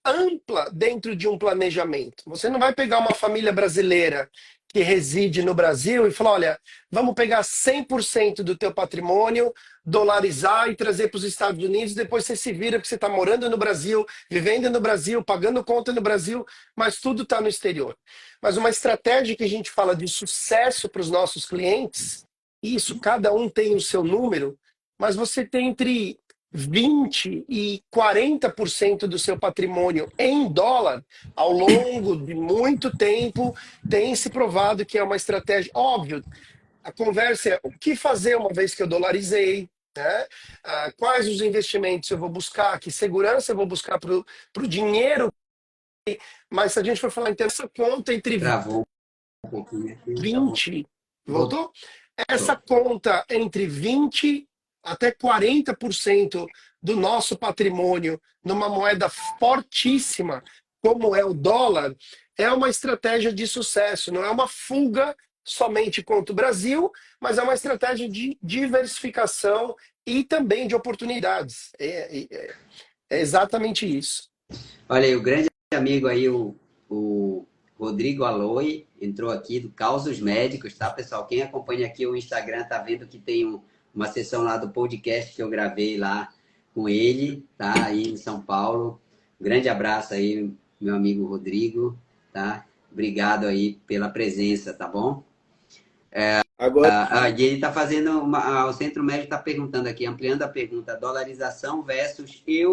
ampla dentro de um planejamento. Você não vai pegar uma família brasileira que reside no Brasil e falar, olha, vamos pegar 100% do teu patrimônio, dolarizar e trazer para os Estados Unidos, depois você se vira porque você está morando no Brasil, vivendo no Brasil, pagando conta no Brasil, mas tudo está no exterior. Mas uma estratégia que a gente fala de sucesso para os nossos clientes, isso, cada um tem o seu número, mas você tem entre 20% e 40% do seu patrimônio em dólar, ao longo de muito tempo, tem se provado que é uma estratégia. Óbvio, a conversa é o que fazer uma vez que eu dolarizei, né? Quais os investimentos eu vou buscar, que segurança eu vou buscar para o dinheiro. Mas se a gente for falar em termos dessa conta entre travou um pouquinho aqui. 20, Voltou. voltou? Essa conta entre 20 até 40% do nosso patrimônio numa moeda fortíssima, como é o dólar, é uma estratégia de sucesso, não é uma fuga somente contra o Brasil, mas é uma estratégia de diversificação e também de oportunidades. É exatamente isso. Olha aí, o grande amigo aí, o Rodrigo Aloy, entrou aqui do Causos Médicos, tá, pessoal? Quem acompanha aqui o Instagram tá vendo que tem uma sessão lá do podcast que eu gravei lá com ele, tá? Aí em São Paulo. Grande abraço aí, meu amigo Rodrigo, tá? Obrigado aí pela presença, tá bom? Agora, E ele está fazendo o Centro Médio está perguntando aqui, ampliando a pergunta: dolarização versus Investir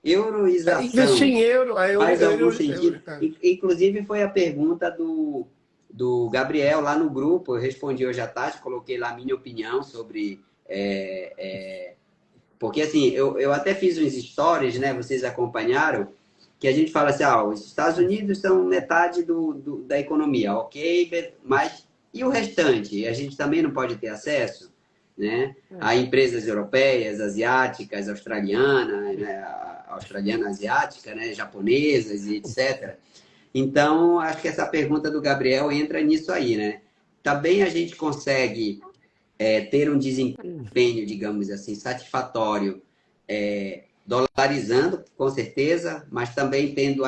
euroização. em euro, Faz algum sentido? Inclusive, foi a pergunta do Gabriel lá no grupo. Eu respondi hoje à tarde, coloquei lá a minha opinião sobre. Porque assim, eu até fiz uns stories, né? Vocês acompanharam, que a gente fala assim: os Estados Unidos são metade da economia, ok, mas e o restante? A gente também não pode ter acesso, né? A empresas europeias, asiáticas, australianas, né? Australiana, asiática, né? Japonesas e etc. Então, acho que essa pergunta do Gabriel entra nisso aí, né? Também a gente consegue ter um desempenho, digamos assim, satisfatório, dolarizando, com certeza, mas também tendo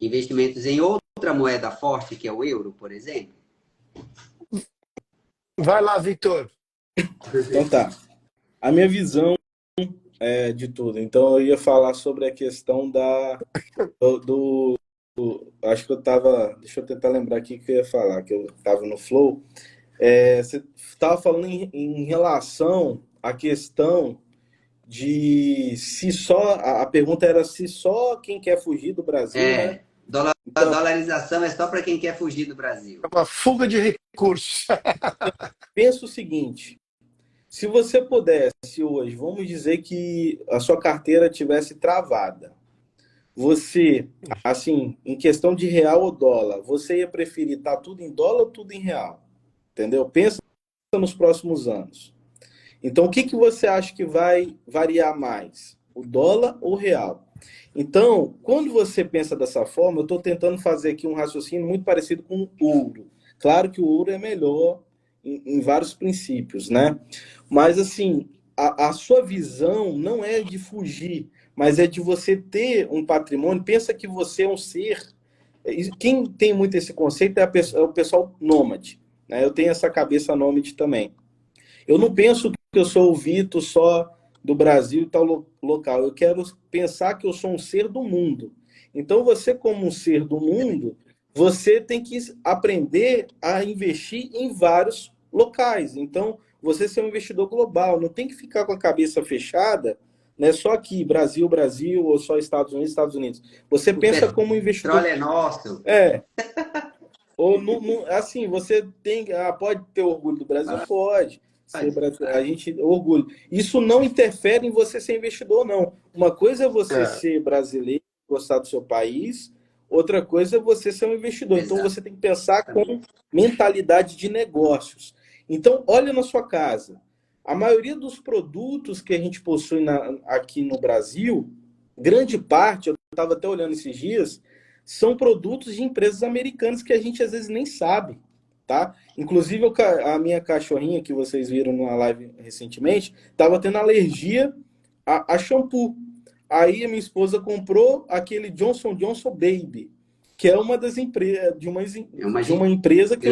investimentos em outra moeda forte, que é o euro, por exemplo? Vai lá, Victor. então tá. A minha visão de tudo. Então eu ia falar sobre a questão acho que eu tava. Deixa eu tentar lembrar aqui que eu ia falar, que eu tava no flow. Você estava falando em relação à questão de se só. A pergunta era se só quem quer fugir do Brasil, né? Então, Dolarização é só para quem quer fugir do Brasil. É uma fuga de recursos. pensa o seguinte: se você pudesse hoje, vamos dizer que a sua carteira tivesse travada, você, assim, em questão de real ou dólar, você ia preferir estar tudo em dólar ou tudo em real? Entendeu? Pensa nos próximos anos. Então, o que que você acha que vai variar mais? O dólar ou o real? Então, quando você pensa dessa forma, eu estou tentando fazer aqui um raciocínio muito parecido com o ouro. Claro que o ouro é melhor em vários princípios, né? Mas, assim, a sua visão não é de fugir, mas é de você ter um patrimônio. Pensa que você é um ser. Quem tem muito esse conceito é o pessoal nômade, né? Eu tenho essa cabeça nômade também. Eu não penso que eu sou o Vitor só do Brasil e tal local. Eu quero pensar que eu sou um ser do mundo. Então, você, como um ser do mundo, você tem que aprender a investir em vários locais. Então, você ser um investidor global, não tem que ficar com a cabeça fechada, né, só aqui, Brasil, Brasil, ou só Estados Unidos, Estados Unidos. Você O pensa como um investidor. petróleo é nosso. É, ou assim, você tem, pode ter orgulho do Brasil? Pode. Ser a gente orgulho. Isso não interfere em você ser investidor, não. Uma coisa é você É, ser brasileiro, gostar do seu país, outra coisa é você ser um investidor. Então você tem que pensar com mentalidade de negócios. Então, olha na sua casa. A maioria dos produtos que a gente possui aqui no Brasil, grande parte, eu estava até olhando esses dias, são produtos de empresas americanas que a gente às vezes nem sabe, tá? Inclusive a minha cachorrinha que vocês viram numa live recentemente estava tendo alergia a shampoo. Aí a minha esposa comprou aquele Johnson Baby, que é uma das empresas de uma empresa que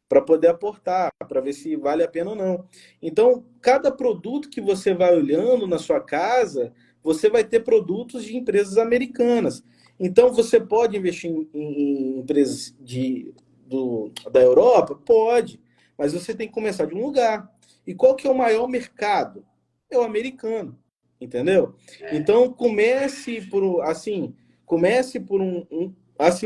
para poder aportar, para ver se vale a pena ou não. Então, cada produto que você vai olhando na sua casa, você vai ter produtos de empresas americanas. Então, você pode investir em empresas da Europa? Pode, mas você tem que começar de um lugar. E qual que é o maior mercado? É o americano, entendeu? Então, comece por assim,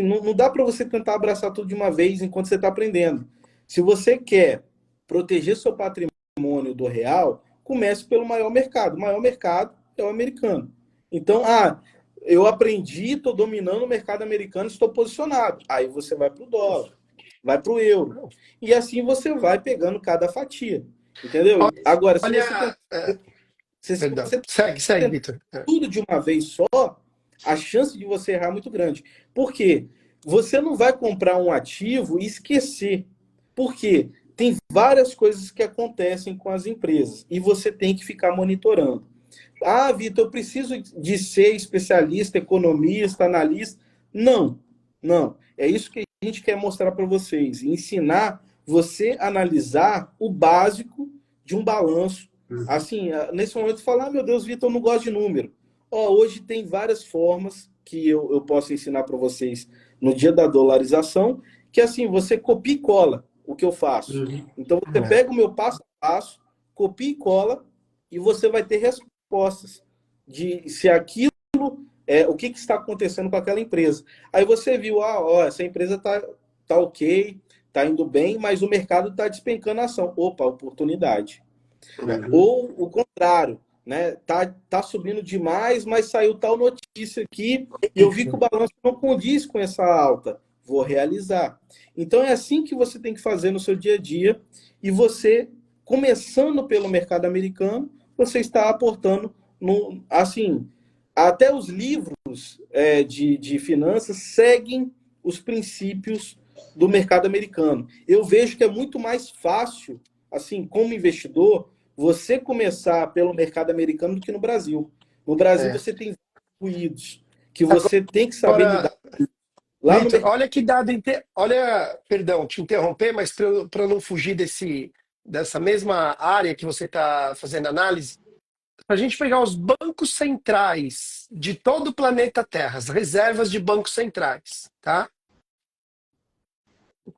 não dá para você tentar abraçar tudo de uma vez enquanto você está aprendendo. Se você quer proteger seu patrimônio do real, comece pelo maior mercado. O maior mercado é o americano. Então, eu aprendi, estou dominando o mercado americano, estou posicionado. Aí você vai para o dólar, vai para o euro. E assim você vai pegando cada fatia. Entendeu? Agora, se você olha, perdão. você Segue, tentar Vitor. tudo de uma vez só, a chance de você errar é muito grande. Por quê? Você não vai comprar um ativo e esquecer. Por quê? Tem várias coisas que acontecem com as empresas e você tem que ficar monitorando. Vitor, eu preciso de ser especialista, economista, analista. Não, não. É isso que a gente quer mostrar para vocês. Ensinar você a analisar o básico de um balanço. Assim, nesse momento, falar, meu Deus, Vitor, eu não gosto de número. Hoje tem várias formas que eu posso ensinar para vocês no dia da dolarização, que assim, você copia e cola o que eu faço. Então, você pega o meu passo a passo, copia e cola, e você vai ter respostas de se aquilo o que está acontecendo com aquela empresa. Aí você viu, essa empresa tá ok, tá indo bem, mas o mercado está despencando a ação. Opa, oportunidade. Ou o contrário, né? Tá subindo demais, mas saiu tal notícia aqui e eu vi que o balanço não condiz com essa alta. Vou realizar. Então é assim que você tem que fazer no seu dia a dia e você, começando pelo mercado americano, você está aportando assim, até os livros de finanças seguem os princípios do mercado americano. Eu vejo que é muito mais fácil, assim, como investidor, você começar pelo mercado americano do que no Brasil. No Brasil você tem ruídos que você tem que saber lidar. Agora, Lá no Vitor, mercado. olha que dado. Olha, perdão, te interromper, mas para não fugir dessa mesma área que você está fazendo análise, para a gente pegar os bancos centrais de todo o planeta Terra, as reservas de bancos centrais, tá?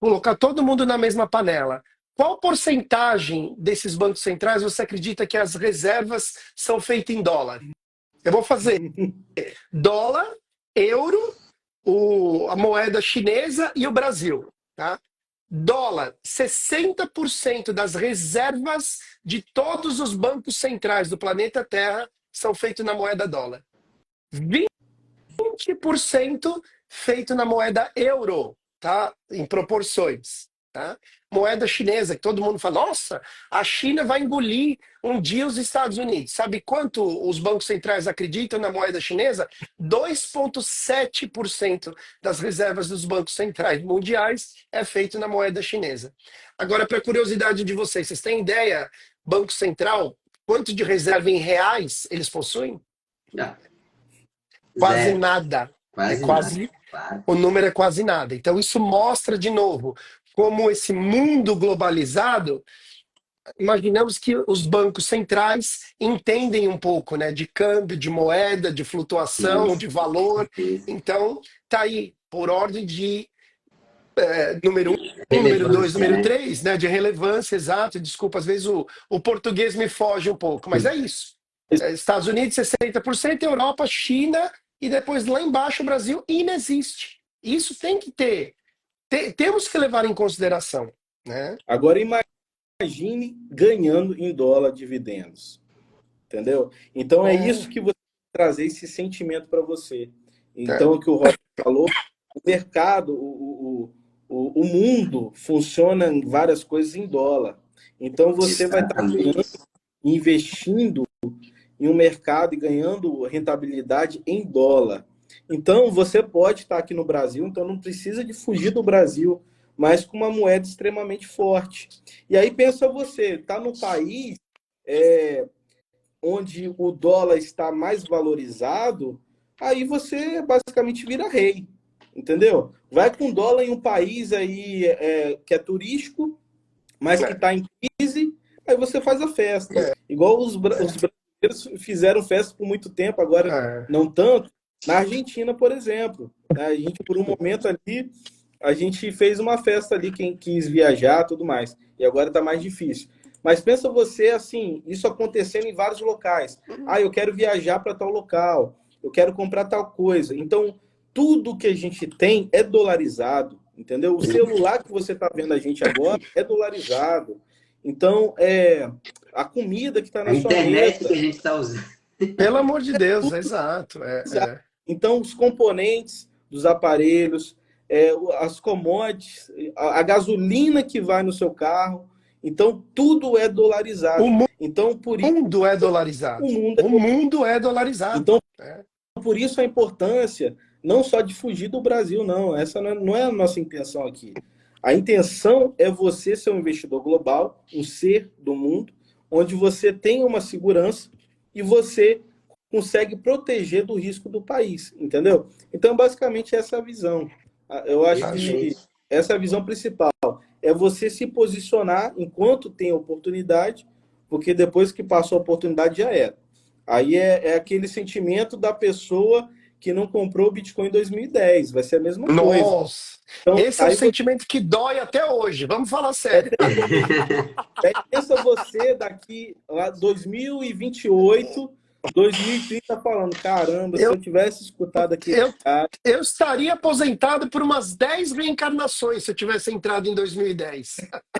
Colocar todo mundo na mesma panela. Qual porcentagem desses bancos centrais você acredita que as reservas são feitas em dólar? Eu vou fazer dólar, euro, a moeda chinesa e o Brasil. Tá? Dólar, 60% das reservas de todos os bancos centrais do planeta Terra são feitos na moeda dólar. 20% feito na moeda euro, tá? Em proporções. tá? Moeda chinesa, que todo mundo fala, nossa, a China vai engolir um dia os Estados Unidos. Sabe quanto os bancos centrais acreditam na moeda chinesa? 2,7% das reservas dos bancos centrais mundiais é feito na moeda chinesa. Agora, para curiosidade de vocês, vocês têm ideia, Banco Central, quanto de reserva em reais eles possuem? Já. Quase Zero. nada. É Quase nada. quase, Claro. o número é quase nada. Então, isso mostra, de novo, como esse mundo globalizado, imaginamos que os bancos centrais entendem um pouco, né, de câmbio, de moeda, de flutuação, Isso. de valor. Isso. Então, tá aí, por ordem de número um, número dois, Relevância, número né? três, né, de relevância, exato. Desculpa, às vezes o português me foge um pouco, mas é isso. Estados Unidos, 60%, Europa, China, e depois lá embaixo o Brasil inexiste. Isso tem que ter. Temos que levar em consideração, né? Agora imagine ganhando em dólar dividendos, entendeu? Então é isso que você trazer esse sentimento para você. Então o que o Roger falou, o mercado, o mundo funciona em várias coisas em dólar. Então você vai estar investindo em um mercado e ganhando rentabilidade em dólar. Então você pode estar aqui no Brasil, então não precisa de fugir do Brasil, mas com uma moeda extremamente forte. E aí pensa você, está no país onde o dólar está mais valorizado, aí você basicamente vira rei, entendeu? Vai com dólar em um país aí que é turístico, mas que está em crise, aí você faz a festa. Igual os brasileiros fizeram festa por muito tempo, agora não tanto. Na Argentina, por exemplo, né? A gente, por um momento ali, a gente fez uma festa ali, quem quis viajar, tudo mais. E agora está mais difícil. Mas pensa você, assim, isso acontecendo em vários locais. Ah, eu quero viajar para tal local, eu quero comprar tal coisa. Então, tudo que a gente tem é dolarizado, entendeu? O celular que você está vendo a gente agora é dolarizado. Então, a comida que está na sua internet mesa. que a gente está usando. Pelo amor de Deus, exato. Então, os componentes dos aparelhos, as commodities, a gasolina que vai no seu carro, então tudo é dolarizado. Então, por isso, mundo é dolarizado. O mundo é dolarizado. Então, por isso a importância não só de fugir do Brasil, não. Essa não é a nossa intenção aqui. A intenção é você ser um investidor global, um ser do mundo, onde você tem uma segurança e você consegue proteger do risco do país, entendeu? Então, basicamente, essa é a visão. Eu acho que essa é a visão principal. É você se posicionar enquanto tem oportunidade, porque depois que passou a oportunidade já era. Aí é aquele sentimento da pessoa que não comprou o Bitcoin em 2010. Vai ser a mesma coisa. Nossa! Então, esse é o sentimento que dói até hoje. Vamos falar sério. Aí pensa você daqui lá 2028, 2030 falando, caramba, se eu tivesse escutado aquele cara... Eu estaria aposentado por umas 10 reencarnações se eu tivesse entrado em 2010.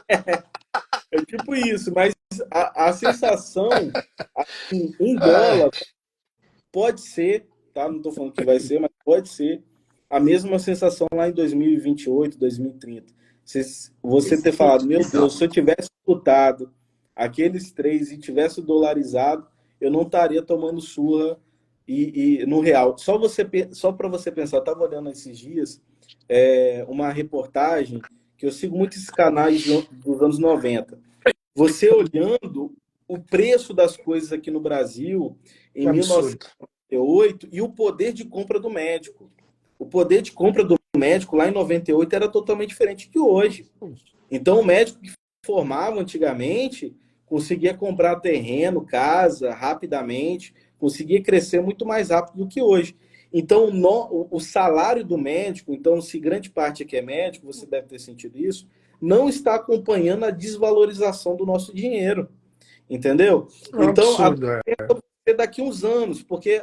É tipo isso, mas a sensação assim, em dólar pode ser, tá? Não estou falando que vai ser, mas pode ser a mesma sensação lá em 2028, 2030. Você ter falado, meu Deus, se eu tivesse escutado aqueles três e tivesse dolarizado, eu não estaria tomando surra e no real. Só para você pensar, eu estava olhando esses dias uma reportagem que eu sigo muitos canais dos anos 90. Você olhando o preço das coisas aqui no Brasil em 1998 e o poder de compra do médico. O poder de compra do médico lá em 98 era totalmente diferente de hoje. Então, o médico que formava antigamente conseguia comprar terreno, casa, rapidamente, conseguia crescer muito mais rápido do que hoje. Então, o salário do médico, então, se grande parte aqui é médico, você deve ter sentido isso, não está acompanhando a desvalorização do nosso dinheiro. Entendeu? Então, daqui uns anos, porque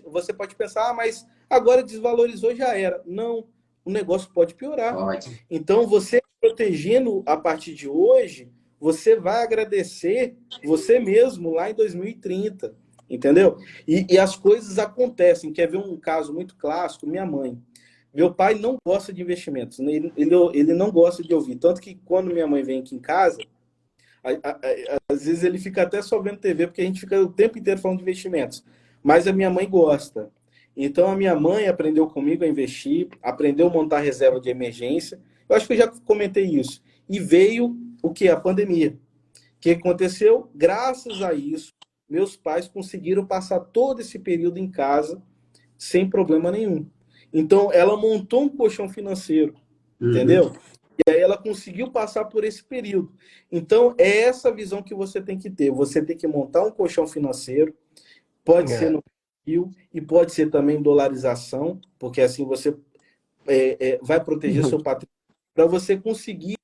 você pode pensar, mas agora desvalorizou, já era. Não, o negócio pode piorar. Então, você protegendo a partir de hoje, você vai agradecer você mesmo lá em 2030, entendeu? E as coisas acontecem. Quer ver um caso muito clássico? Minha mãe. Meu pai não gosta de investimentos, né? Ele não gosta de ouvir. Tanto que quando minha mãe vem aqui em casa, às vezes ele fica até só vendo TV, porque a gente fica o tempo inteiro falando de investimentos. Mas a minha mãe gosta. Então a minha mãe aprendeu comigo a investir, aprendeu a montar reserva de emergência. Eu acho que eu já comentei isso. E veio o que? A pandemia. O que aconteceu? Graças a isso, meus pais conseguiram passar todo esse período em casa sem problema nenhum. Então, ela montou um colchão financeiro, entendeu? E aí ela conseguiu passar por esse período. Então, é essa visão que você tem que ter. Você tem que montar um colchão financeiro, pode ser no Brasil e pode ser também dolarização, porque assim você vai proteger seu patrimônio para você conseguir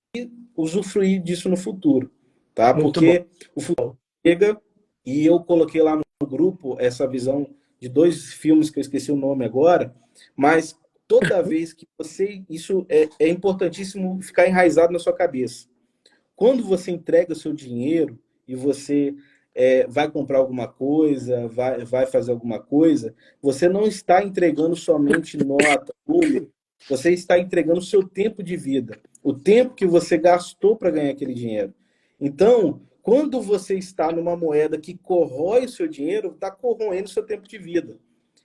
usufruir disso no futuro, tá? Muito bom. Porque o futuro chega e eu coloquei lá no grupo essa visão de 2 filmes que eu esqueci o nome agora, mas toda vez que isso é importantíssimo ficar enraizado na sua cabeça. Quando você entrega o seu dinheiro e você vai comprar alguma coisa, vai fazer alguma coisa, você não está entregando somente nota, você está entregando o seu tempo de vida, o tempo que você gastou para ganhar aquele dinheiro. Então, quando você está numa moeda que corrói o seu dinheiro, está corroendo o seu tempo de vida.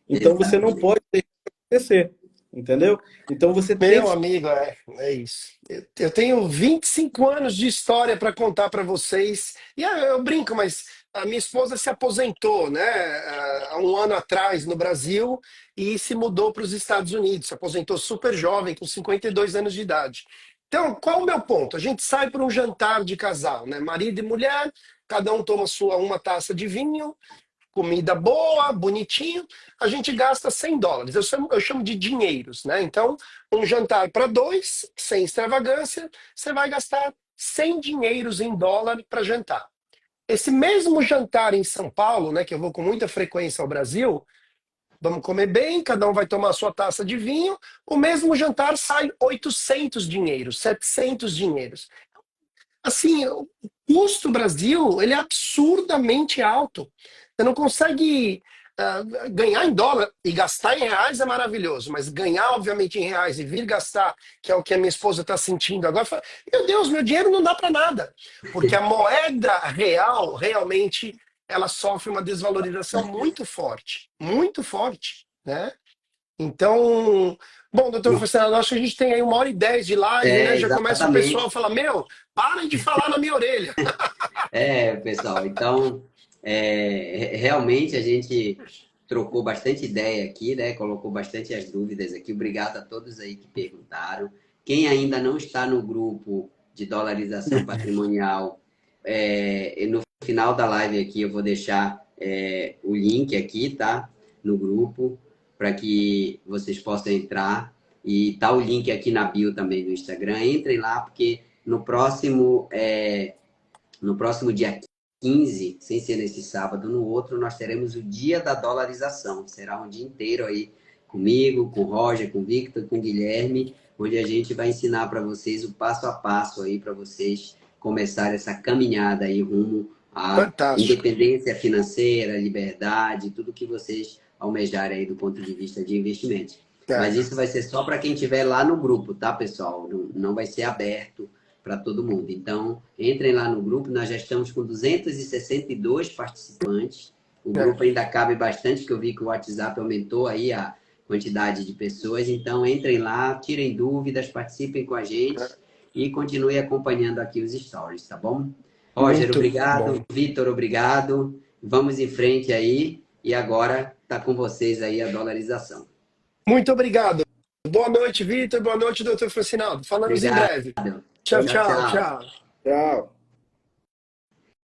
Então, você não pode deixar acontecer, entendeu? Então, você tem Meu amigo, é isso. Eu tenho 25 anos de história para contar para vocês. E eu brinco, mas a minha esposa se aposentou, né, há um ano atrás no Brasil e se mudou para os Estados Unidos. Se aposentou super jovem, com 52 anos de idade. Então, qual o meu ponto? A gente sai para um jantar de casal, né? Marido e mulher, cada um toma uma taça de vinho, comida boa, bonitinho, a gente gasta US$ 100. Eu chamo de dinheiros, né? Então, um jantar para 2, sem extravagância, você vai gastar 100 dinheiros em dólar para jantar. Esse mesmo jantar em São Paulo, né, que eu vou com muita frequência ao Brasil, vamos comer bem, cada um vai tomar a sua taça de vinho, o mesmo jantar sai 800 dinheiros, 700 dinheiros. Assim, o custo Brasil, ele é absurdamente alto. Você não consegue ganhar em dólar e gastar em reais é maravilhoso, mas ganhar, obviamente, em reais e vir gastar, que é o que a minha esposa está sentindo agora, fala, meu Deus, meu dinheiro não dá para nada. Porque a moeda real, realmente, ela sofre uma desvalorização muito forte, né? Então, bom, doutor Fernando, acho que a gente tem aí 1h10 de live, né? Já começa o pessoal a Exatamente. falar, meu, parem de falar na minha orelha. Pessoal, então, realmente a gente trocou bastante ideia aqui, né? Colocou bastante as dúvidas aqui. Obrigado a todos aí que perguntaram. Quem ainda não está no grupo de dolarização patrimonial, no final da live aqui eu vou deixar o link aqui, tá? No grupo, para que vocês possam entrar. E tá o link aqui na bio também do Instagram. Entrem lá, porque no próximo dia 15, sem ser nesse sábado, no outro, nós teremos o dia da dolarização. Será um dia inteiro aí comigo, com o Roger, com o Victor, com o Guilherme, onde a gente vai ensinar para vocês o passo a passo aí para vocês começarem essa caminhada aí rumo à Fantástico. independência financeira, liberdade, tudo que vocês almejarem aí do ponto de vista de investimento. Mas isso vai ser só para quem estiver lá no grupo, tá, pessoal? Não vai ser aberto para todo mundo. Então, entrem lá no grupo, nós já estamos com 262 participantes. O grupo ainda cabe bastante, que eu vi que o WhatsApp aumentou aí a quantidade de pessoas. Então, entrem lá, tirem dúvidas, participem com a gente e continuem acompanhando aqui os stories, tá bom? Roger, Muito obrigado. bom. Vitor, obrigado. Vamos em frente aí. E agora está com vocês aí a dolarização. Muito obrigado. Boa noite, Vitor. Boa noite, doutor Francinaldo. Falamos em Obrigado. breve. Tchau, tchau, Tchau. tchau. Tchau.